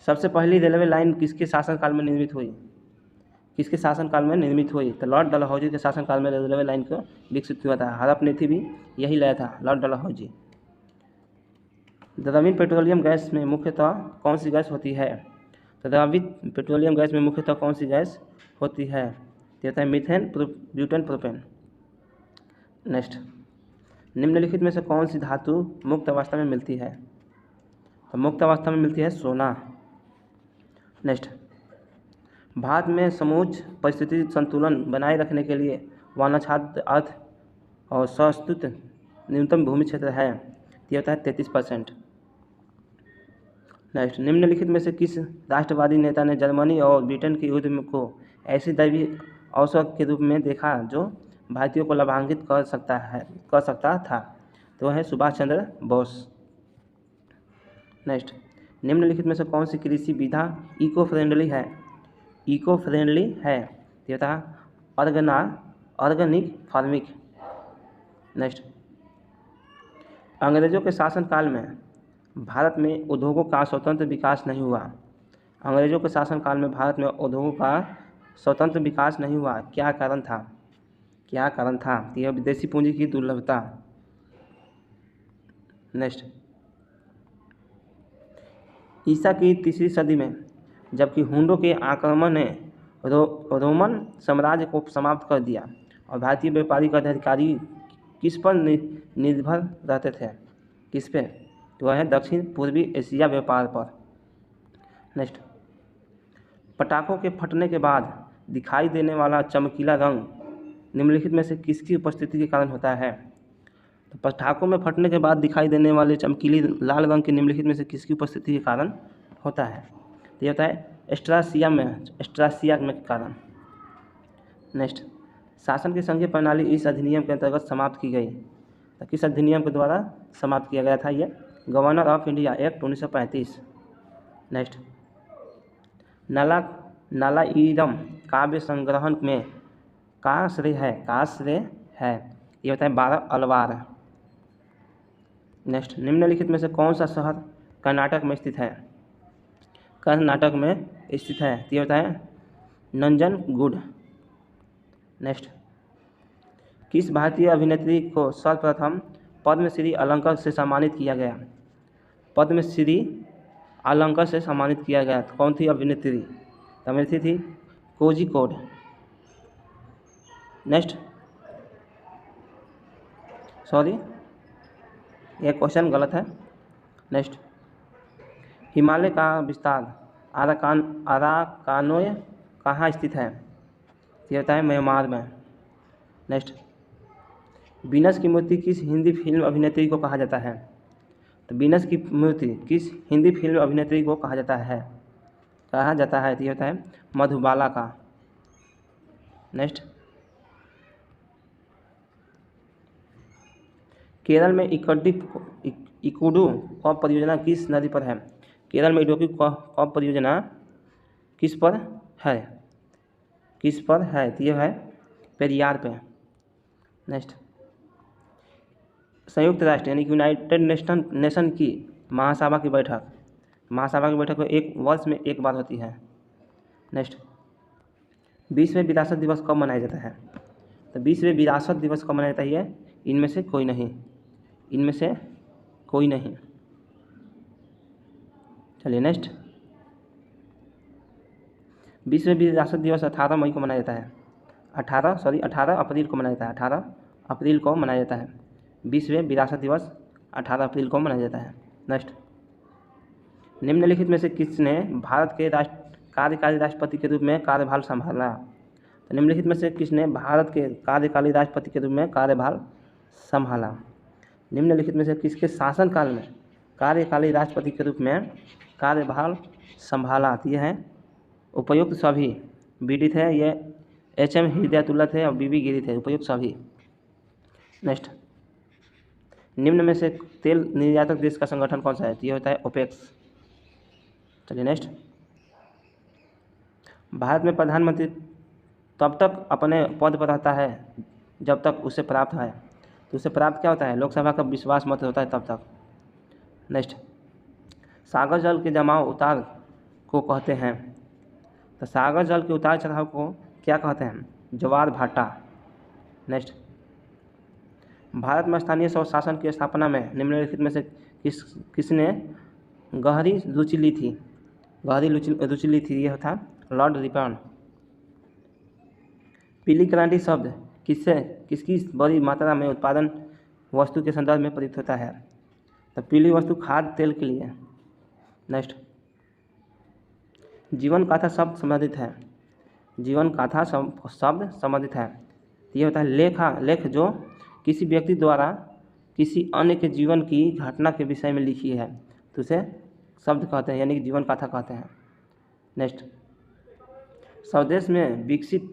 सबसे पहली रेलवे लाइन किसके शासनकाल में निर्मित हुई? तो लॉर्ड डलहौजी के शासनकाल में रेलवे लाइन को विकसित हुआ था। हड़प्पा भी यही लाया था, लॉर्ड डलहौजी। द्रवित पेट्रोलियम गैस में मुख्यतः कौन सी गैस होती है? तो द्रवित पेट्रोलियम गैस में मुख्यतः कौन सी गैस होती है? तो होता है मीथेन, ब्यूटेन, प्रोपेन। नेक्स्ट, निम्नलिखित में से कौन सी धातु मुक्त अवस्था में मिलती है? तो मुक्त अवस्था में मिलती है सोना। नेक्स्ट, भारत में समोच्च परिस्थिति संतुलन बनाए रखने के लिए वनाच्छादित अर्थ और सस्तुत न्यूनतम भूमि क्षेत्र है, ये होता है 33%। नेक्स्ट, निम्नलिखित में से किस राष्ट्रवादी नेता ने जर्मनी और ब्रिटेन के युद्ध को ऐसी दैवीय अवसर के रूप में देखा जो भारतीयों को लाभान्वित कर सकता था? तो वह है सुभाष चंद्र बोस। नेक्स्ट, निम्नलिखित में से कौन सी कृषि विधा इको फ्रेंडली है? ये होता है ऑर्गेनिक फार्मिंग। नेक्स्ट, अंग्रेजों के शासनकाल में भारत में उद्योगों का स्वतंत्र विकास नहीं हुआ। अंग्रेजों के शासनकाल में भारत में उद्योगों का स्वतंत्र विकास नहीं हुआ, क्या कारण था? यह विदेशी पूंजी की दुर्लभता। नेक्स्ट, ईसा की 3री सदी में जबकि हुंडों के आक्रमण ने रोमन साम्राज्य को समाप्त कर दिया और भारतीय व्यापारिक अधिकारी किस पर निर्भर रहते थे? किस पे? तो वह है दक्षिण पूर्वी एशिया व्यापार पर। नेक्स्ट, पटाखों के फटने के बाद दिखाई देने वाला चमकीला रंग निम्नलिखित में से किसकी उपस्थिति के कारण होता है? तो पटाखों में फटने के बाद दिखाई देने वाले चमकीली लाल रंग के निम्नलिखित में से किसकी उपस्थिति के कारण होता है? तो ये होता है एस्ट्रासिया में कारण। नेक्स्ट, शासन की संघीय प्रणाली इस अधिनियम के अंतर्गत समाप्त की गई, तो किस अधिनियम के द्वारा समाप्त किया गया था? ये Governor of India Act 1935। Next, Nalayiram काव्य संग्रहण में का श्रेय है? ये होता है 12 अलवार। नेक्स्ट, निम्नलिखित में से कौन सा शहर कर्नाटक में स्थित है? ये होता है नंजनगुड। नेक्स्ट, किस भारतीय अभिनेत्री को सर्वप्रथम पद्मश्री अलंकार से सम्मानित किया गया? पद्मश्री अलंकार से सम्मानित किया गया कौन थी अभिनेत्री? अभिनेत्री थी कोझिकोड। नेक्स्ट, सॉरी यह क्वेश्चन गलत है। नेक्स्ट, हिमालय का विस्तार अराकानोय कहाँ स्थित है? ये होता है म्यांमार में। नेक्स्ट, वीनस की मूर्ति किस हिंदी फिल्म अभिनेत्री को कहा जाता है? तो वीनस की मूर्ति किस हिंदी फिल्म अभिनेत्री को कहा जाता है? तो ये होता है मधुबाला का। नेक्स्ट, केरल में इकोडू कॉप परियोजना किस नदी पर है? केरल में इडोकी कॉप परियोजना किस पर है? तो यह है पेरियार पे। नेक्स्ट, संयुक्त राष्ट्र यानी कि यूनाइटेड नेशन की महासभा की बैठक एक वर्ष में एक बार होती है। नेक्स्ट, विश्व विरासत दिवस कब मनाया जाता है? तो विश्व विरासत दिवस कब मनाया जाता है? इनमें से कोई नहीं। चलिए नेक्स्ट, विश्व विरासत दिवस 18 मई को मनाया जाता है। 18 अप्रैल को मनाया जाता है। 18 अप्रैल को मनाया जाता है। विश्व विरासत दिवस 18 अप्रैल को मनाया जाता है। नेक्स्ट, निम्नलिखित में से किसने भारत के कार्यकारी राष्ट्रपति के रूप में कार्यभार संभाला? तो निम्नलिखित में से किसने भारत के कार्यकारी राष्ट्रपति के रूप में कार्यभार संभाला? निम्नलिखित में से किसके शासनकाल में कार्यकारी राष्ट्रपति के रूप में कार्यभार संभाला? तो यह है उपयुक्त सभी। बीडी थे, ये HM हिदायतुल्लाह थे और BB गिरी थे। उपयुक्त सभी। नेक्स्ट, निम्न में से तेल निर्यातक देश का संगठन कौन सा है? तो ये होता है ओपेक्स। चलिए नेक्स्ट, भारत में प्रधानमंत्री तब तक अपने पद पर रहता है जब तक उसे प्राप्त है। तो उसे प्राप्त क्या होता है? लोकसभा का विश्वास मत होता है तब तक। नेक्स्ट, सागर जल के जमाव उतार को कहते हैं। तो सागर जल के उतार चढ़ाव को क्या कहते हैं? ज्वार भाटा। नेक्स्ट, भारत में स्थानीय स्वशासन की स्थापना में निम्नलिखित में से किसने गहरी रुचि ली थी? यह था लॉर्ड रिपन। पीली क्रांति शब्द किसकी बड़ी मात्रा में उत्पादन वस्तु के संदर्भ में प्रयुक्त होता है? तो पीली वस्तु खाद्य तेल के लिए। नेक्स्ट, जीवन गाथा शब्द संबंधित है। जीवन गाथा शब्द संबंधित है, तो ये होता है लेख जो किसी व्यक्ति द्वारा किसी अन्य के जीवन की घटना के विषय में लिखी है, तो उसे शब्द कहते हैं, यानी कि जीवन गाथा कहते हैं। नेक्स्ट, स्वदेश में विकसित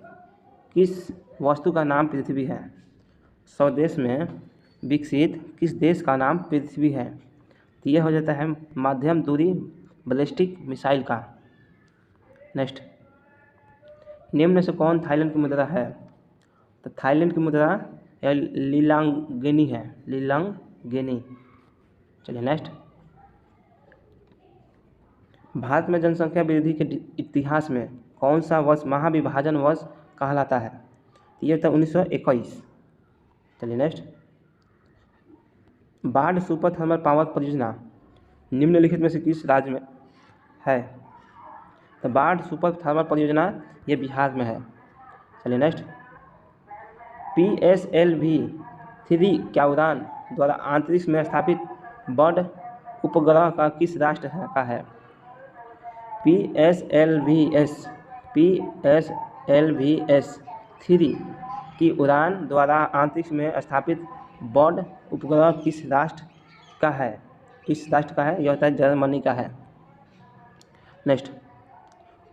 किस वस्तु का नाम पृथ्वी है? स्वदेश में विकसित किस देश का नाम पृथ्वी है? तो यह हो जाता है मध्यम दूरी बैलिस्टिक मिसाइल का। नेक्स्ट, निम्न में से कौन थाईलैंड की मुद्रा है? तो थाईलैंड की मुद्रा लीलांगेनी है, लीलांगेनी। चलिए नेक्स्ट, भारत में जनसंख्या वृद्धि के इतिहास में कौन सा वर्ष महाविभाजन वर्ष कहलाता है? ये था 1921। चलिए नेक्स्ट, बाढ़ सुपर थर्मल पावर परियोजना निम्नलिखित में से किस राज्य में है? तो बाढ़ सुपर थर्मल परियोजना ये बिहार में है। चलिए नेक्स्ट, PSLV-3 क्या उड़ान द्वारा अंतरिक्ष में स्थापित बर्ड उपग्रह का किस राष्ट्र का है? PSLV-3 की उड़ान द्वारा अंतरिक्ष में स्थापित बर्ड उपग्रह किस राष्ट्र का है? किस राष्ट्र का है? यह होता है जर्मनी का है। नेक्स्ट,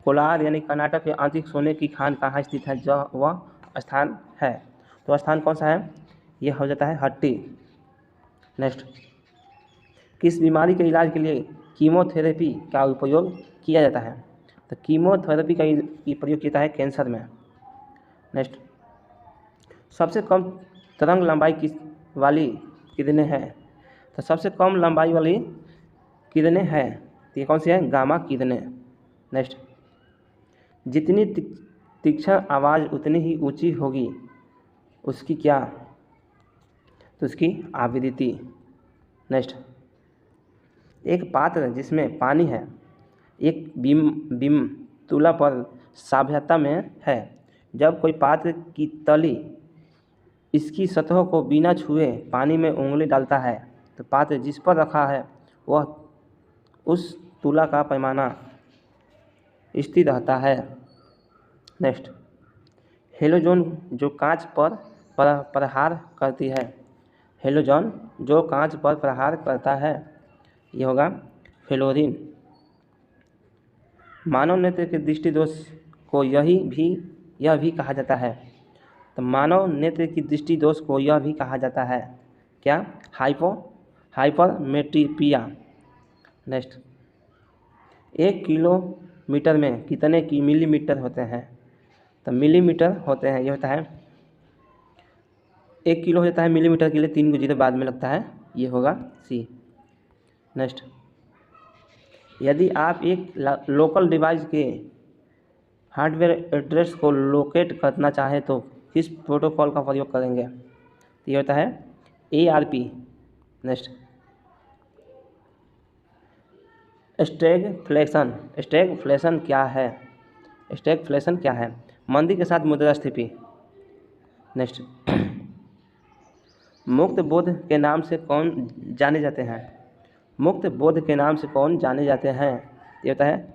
कोलार यानी कर्नाटक के अंतरिक्ष सोने की खान कहाँ स्थित है? जो वह स्थान है, तो स्थान कौन सा है? यह हो जाता है हट्टी। नेक्स्ट, किस बीमारी के इलाज के लिए कीमोथेरेपी का उपयोग किया जाता है? तो कीमोथेरेपी का प्रयोग किया जाता है कैंसर में। नेक्स्ट, सबसे कम तरंग लंबाई वाली किरणें हैं? तो सबसे कम लंबाई वाली किरणें हैं, तो ये कौन सी है? गामा किरणें। नेक्स्ट, जितनी तीक्ष्ण आवाज़ उतनी ही ऊंची होगी, उसकी क्या? तो उसकी आवृत्ति। नेक्स्ट, एक पात्र जिसमें पानी है एक बिम तुला पर साभ्यता में है। जब कोई पात्र की तली इसकी सतह को बिना छुए पानी में उंगली डालता है, तो पात्र जिस पर रखा है वह उस तुला का पैमाना स्थिर रहता है। नेक्स्ट, हेलोजन जो कांच पर प्रहार करती है। हेलोजन जो कांच पर प्रहार करता है, ये होगा फ्लोरीन। मानव नेत्र के दृष्टि दोष को यह भी कहा जाता है। तो मानव नेत्र की दृष्टि दोष को यह भी कहा जाता है क्या? हाइपरमेट्रिपिया। नेक्स्ट, 1 किलोमीटर में कितने की मिलीमीटर होते हैं? तो मिलीमीटर होते हैं, ये होता है 1 किलो हो जाता है मिलीमीटर के लिए 3 को जीरो बाद में लगता है, ये होगा सी। नेक्स्ट, यदि आप एक लोकल डिवाइस के हार्डवेयर एड्रेस को लोकेट करना चाहें तो किस प्रोटोकॉल का प्रयोग करेंगे? तो ये होता है ARP। नेक्स्ट, स्टैगफ्लेशन क्या है? स्टैगफ्लेशन क्या है? मंदी के साथ मुद्रास्फीति। नेक्स्ट, मुक्त बोध के नाम से कौन जाने जाते हैं? मुक्त बोध के नाम से कौन जाने जाते हैं? ये होता है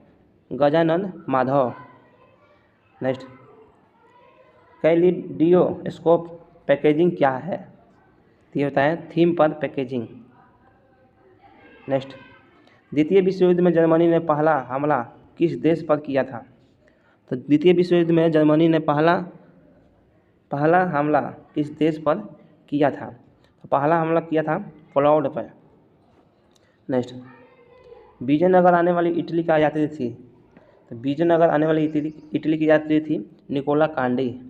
गजानन माधव। नेक्स्ट, कैलिडियोस्कोप पैकेजिंग क्या है? ये होता है थीम पर पैकेजिंग। नेक्स्ट, द्वितीय विश्व युद्ध में जर्मनी ने पहला हमला किस देश पर किया था? तो द्वितीय विश्व युद्ध में जर्मनी ने पहला हमला किस देश पर किया था? तो पहला हमला किया था पोलैंड पर। नेक्स्ट, विजयनगर आने वाली इटली का यात्री थी? तो विजयनगर आने वाली इटली की यात्री थी निकोला कांडी।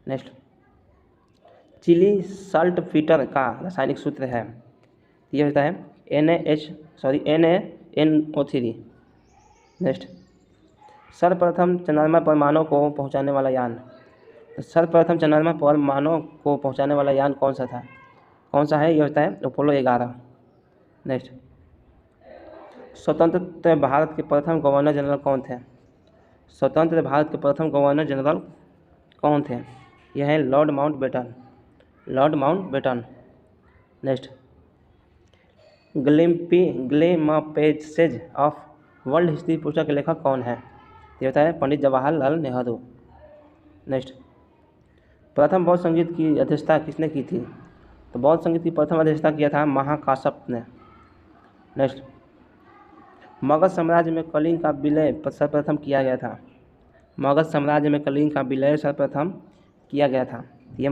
नेक्स्ट, चिली सल्टफिटर का रासायनिक सूत्र है? यह होता है NaNO3। नेक्स्ट, सर्वप्रथम चंद्रमा पर मानव को पहुंचाने वाला यान? तो सर्वप्रथम चंद्रमा पर मानव को पहुंचाने वाला यान कौन सा था? कौन सा है? यह होता है अपोलो 11। नेक्स्ट, स्वतंत्र भारत के प्रथम गवर्नर जनरल कौन थे? स्वतंत्र भारत के प्रथम गवर्नर जनरल कौन थे? यह है Lord Mountbatten, Lord Mountbatten. Next, Glimpses of World History पुस्तक के लेखक कौन है? ये होता है पंडित जवाहरलाल नेहरू। नेक्स्ट, प्रथम बौद्ध संगीत की अध्यक्षता किसने की थी? तो बौद्ध संगीत की प्रथम अध्यक्षता किया था महाकाश्यप ने। नेक्स्ट, मगध साम्राज्य में कलिंग का विलय सर्वप्रथम किया गया था। मगध साम्राज्य में कलिंग का विलय सर्वप्रथम किया गया था। ये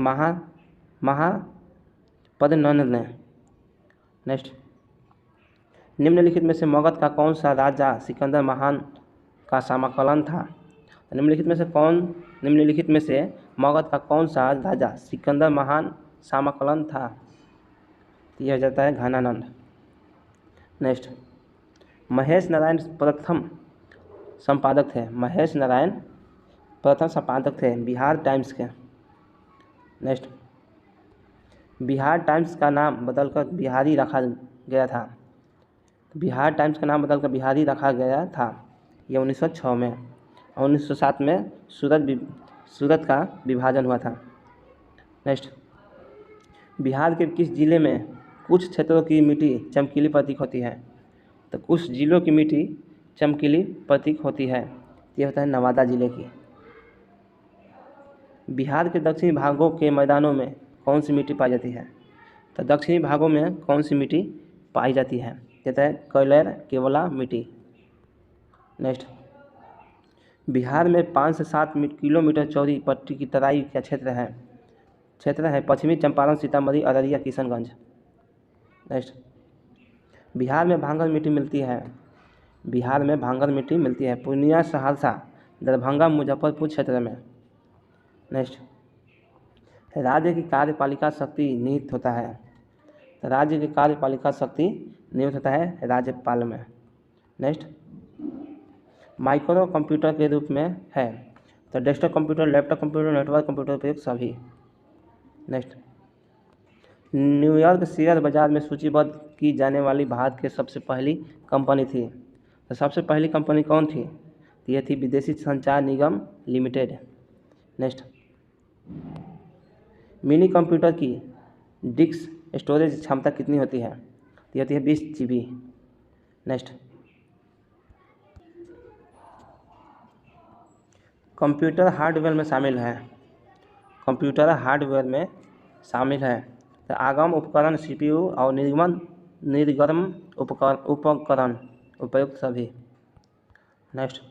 महापद्मनंद ने। नेक्स्ट, निम्नलिखित में से मगध का कौन सा राजा सिकंदर महान का समाकलन था? निम्नलिखित में से मगध का कौन सा राजा सिकंदर महान समाकलन था? यह हो जाता है घनानंद। नेक्स्ट, महेश नारायण प्रथम संपादक थे। महेश नारायण प्रथम संपादक थे बिहार टाइम्स के। नेक्स्ट, बिहार टाइम्स का नाम बदलकर बिहारी रखा गया था। बिहार टाइम्स का नाम बदलकर बिहारी रखा गया था। यह 1906 में। 1907 में सूरत का विभाजन हुआ था। नेक्स्ट, बिहार के किस जिले में कुछ क्षेत्रों की मिट्टी चमकीली प्रतीक होती है? तो कुछ जिलों की मिट्टी चमकीली प्रतीक होती है। ये होता है नवादा जिले की। बिहार के दक्षिणी भागों के मैदानों में कौन सी मिट्टी पाई जाती है? तो दक्षिणी भागों में कौन सी मिट्टी पाई जाती है? कहता है कैलर केवला मिट्टी। नेक्स्ट, बिहार में 5 से 7 किलोमीटर चौड़ी पट्टी की तराई का क्षेत्र है पश्चिमी चंपारण, सीतामढ़ी, अररिया, किशनगंज। नेक्स्ट, बिहार में भांगर मिट्टी मिलती है। बिहार में भांगर मिट्टी मिलती है पूर्णिया, सहरसा, दरभंगा, मुजफ्फरपुर क्षेत्र में। नेक्स्ट, राज्य की कार्यपालिका शक्ति निहित होता है। राज्य की कार्यपालिका शक्ति नियुक्त होता है राज्यपाल में। नेक्स्ट, माइक्रो कंप्यूटर के रूप में है। तो desktop computer, laptop computer, network computer उपयोग सभी। नेक्स्ट, न्यूयॉर्क शेयर बाजार में सूचीबद्ध की जाने वाली भारत की सबसे पहली कंपनी थी। तो सबसे पहली कंपनी कौन थी? तो यह थी विदेशी संचार निगम लिमिटेड। नेक्स्ट, मिनी कंप्यूटर की डिस्क स्टोरेज क्षमता कितनी होती है? तो यह होती है 20 GB। नेक्स्ट, कंप्यूटर हार्डवेयर में शामिल है। कंप्यूटर हार्डवेयर में शामिल है तो आगम उपकरण, CPU और निर्गम उपकरण उपयुक्त सभी। नेक्स्ट,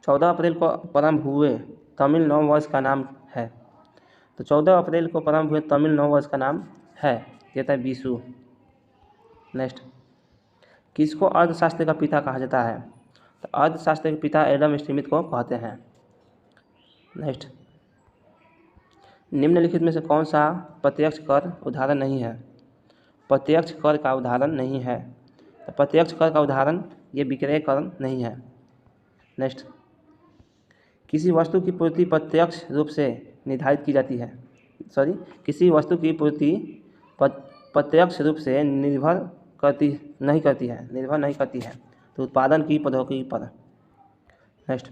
14 अप्रैल को प्रारंभ हुए तमिल नववर्ष का नाम है। तो 14 अप्रैल को प्रारंभ हुए तमिल नववर्ष का नाम है, कहता है विशु। नेक्स्ट, किसको अर्थशास्त्र का पिता कहा जाता है? तो अर्थशास्त्र के पिता एडम स्मिथ को कहते हैं। नेक्स्ट, निम्नलिखित में से कौन सा प्रत्यक्ष कर उदाहरण नहीं है? प्रत्यक्ष कर का उदाहरण नहीं है। तो प्रत्यक्ष कर का उदाहरण ये विक्रय कर नहीं है। नेक्स्ट, किसी वस्तु की पूर्ति प्रत्यक्ष रूप से निर्धारित की जाती है। किसी वस्तु की पूर्ति प्रत्यक्ष रूप से निर्भर नहीं करती है तो उत्पादन की प्रौद्योगिकी पर। नेक्स्ट,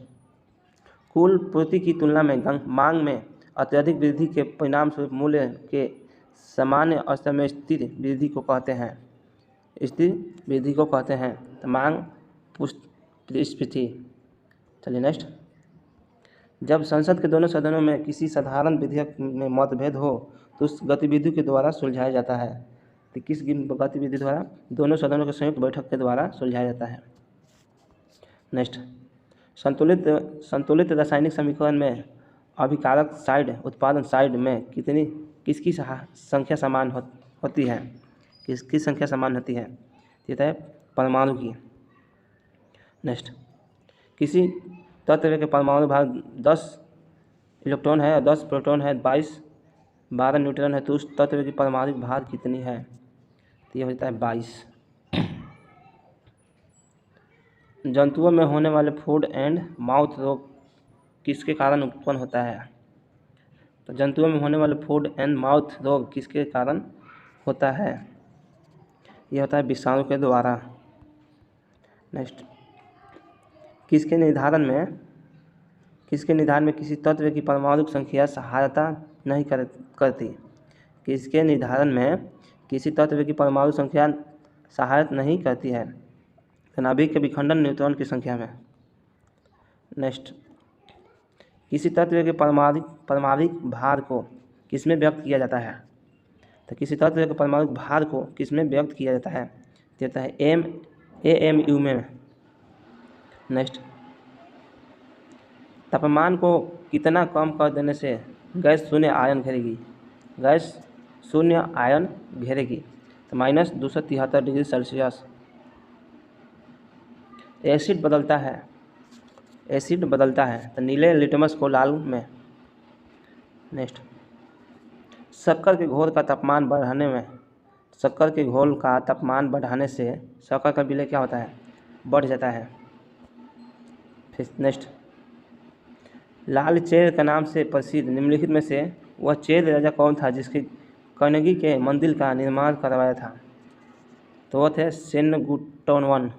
कुल पूर्ति की तुलना में मांग में अत्यधिक वृद्धि के परिणामस्वरूप मूल्य के सामान्य स्तर में स्थिर वृद्धि को कहते हैं। तो मांग स्फीति। चलिए नेक्स्ट, जब संसद के दोनों सदनों में किसी साधारण विधेयक में मतभेद हो तो उस गतिविधि के द्वारा सुलझाया जाता है। तो किस गतिविधि द्वारा? दोनों सदनों के संयुक्त बैठक के द्वारा सुलझाया जाता है। नेक्स्ट, संतुलित रासायनिक समीकरण में अभिकारक साइड उत्पादन साइड में किसकी संख्या समान होती है? किसकी संख्या समान होती है? ये है परमाणु की। नेक्स्ट, किसी तत्व के परमाणु भाग 10 इलेक्ट्रॉन है और 10 प्रोटॉन है, 12 न्यूट्रॉन है, तो उस तत्व की परमाणु भार कितनी है? तो ये होता है 22। जंतुओं में होने वाले फूड एंड माउथ रोग किसके कारण उत्पन्न होता है? तो जंतुओं में होने वाले फूड एंड माउथ रोग किसके कारण होता है? यह होता है विषाणु के द्वारा। नेक्स्ट, किसके निर्धारण में किसके निधान में किसी तत्व की परमाणु संख्या सहायता नहीं करती। किसके निर्धारण में किसी तत्व की परमाणु संख्या सहायता नहीं करती है। तो नाभिक के विखंडन न्यूट्रॉन की संख्या में। नेक्स्ट, किसी तत्व के परमाणुक भार को किसमें व्यक्त किया जाता है। तो किसी तत्व के परमाणुक भार को किसमें व्यक्त किया जाता है, देता है AMU में। नेक्स्ट, तापमान को कितना कम कर देने से गैस शून्य आयन घेरेगी। गैस शून्य आयन घेरेगी तो -273 डिग्री सेल्सियस। एसिड बदलता है तो नीले लिटमस को लाल में। नेक्स्ट, शक्कर के घोल का तापमान बढ़ाने से शक्कर का विलय क्या होता है, बढ़ जाता है। फिर नेक्स्ट, लाल चेर के नाम से प्रसिद्ध निम्नलिखित में से वह चेर राजा कौन था जिसके कार्नेगी के मंदिर का निर्माण करवाया था। तो वो थे सेनगुट्टोवन।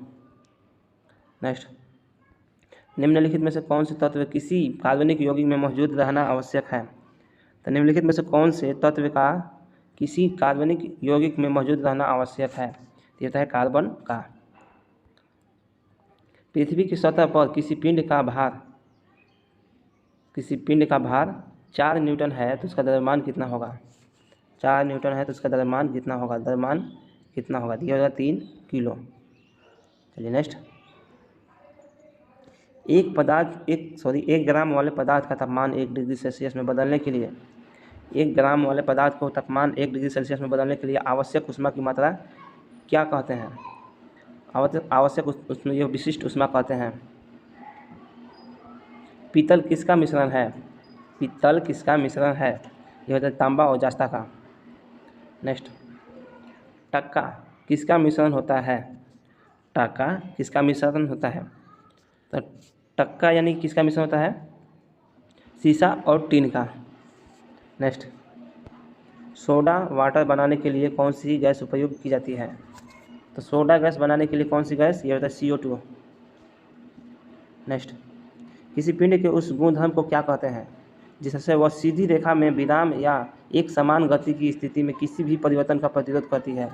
नेक्स्ट, निम्नलिखित में से कौन से तत्व किसी कार्बनिक यौगिक में मौजूद रहना आवश्यक है। तो निम्नलिखित में से कौन से तत्व का किसी कार्बनिक यौगिक में मौजूद रहना आवश्यक है, ये होता है कार्बन का। पृथ्वी की सतह पर किसी पिंड का भार 4 न्यूटन है तो उसका द्रव्यमान कितना होगा। 4 न्यूटन है तो उसका द्रव्यमान कितना होगा, दिया होगा 3 किलो। चलिए नेक्स्ट, एक ग्राम वाले पदार्थ का तापमान 1 डिग्री सेल्सियस में बदलने के लिए 1 ग्राम वाले पदार्थ को तापमान 1 डिग्री सेल्सियस में बदलने के लिए आवश्यक ऊष्मा की मात्रा क्या कहते हैं। आवश्यक उसमें यह विशिष्ट ऊष्मा कहते हैं। पीतल किसका मिश्रण है, यह होता है तांबा और जस्ता का। नेक्स्ट, टक्का किसका मिश्रण होता है। तो टक्का यानी किसका मिश्रण होता है, सीसा और टीन का। नेक्स्ट, सोडा वाटर बनाने के लिए कौन सी गैस उपयोग की जाती है। तो सोडा गैस बनाने के लिए कौन सी गैस, ये होता है CO2। नेक्स्ट, किसी पिंड के उस गुणधर्म को क्या कहते हैं जिससे वह सीधी रेखा में विराम या एक समान गति की स्थिति में किसी भी परिवर्तन का प्रतिरोध करती है,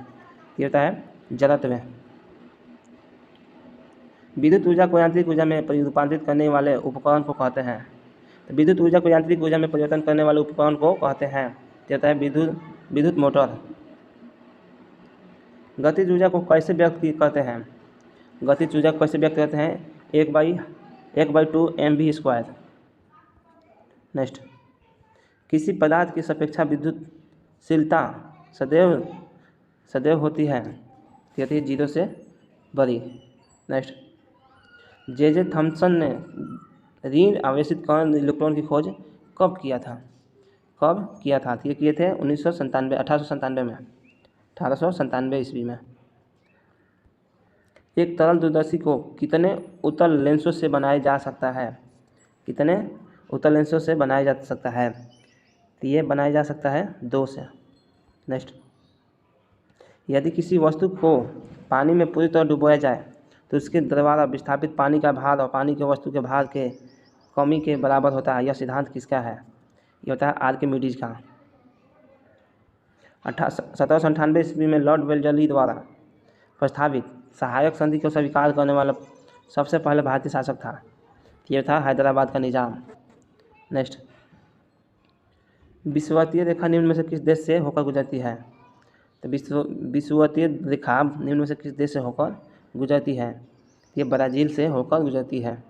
ये होता है जड़त्व। विद्युत ऊर्जा को यांत्रिक ऊर्जा में रूपांतरित करने वाले उपकरण को कहते हैं। तो विद्युत ऊर्जा को यांत्रिक ऊर्जा में परिवर्तन करने वाले उपकरण को कहते हैं, ये होता है विद्युत मोटर। गतिज ऊर्जा को कैसे व्यक्त करते हैं, 1/2 mv²। नेक्स्ट, किसी पदार्थ की सापेक्ष विद्युतशीलता सदैव होती है, कहती है 0 से बड़ी। नेक्स्ट, जे थॉम्सन ने ऋण आवेशित कण इलेक्ट्रॉन की खोज कब किया था। तो ये किए थे 1897 ईस्वी में। एक तरल दूरदर्शी को कितने उत्तल लेंसों से बनाया जा सकता है, तो ये बनाया जा सकता है 2 से। नेक्स्ट, यदि किसी वस्तु को पानी में पूरी तरह डुबोया जाए तो उसके द्वारा विस्थापित पानी का भार और पानी के वस्तु के भार के कमी के बराबर होता है। यह सिद्धांत किसका है, ये होता है आर्किमिडीज का। 1798 ईस्वी में लॉर्ड वेल्जली द्वारा प्रस्तावित सहायक संधि को स्वीकार करने वाला सबसे पहले भारतीय शासक था, ये था हैदराबाद का निजाम। नेक्स्ट, विषुवतीय रेखा निम्न में से किस देश से होकर गुजरती है। तो विषुवतीय रेखा निम्न में से किस देश से होकर गुजरती है, ये ब्राज़ील से होकर गुजरती है।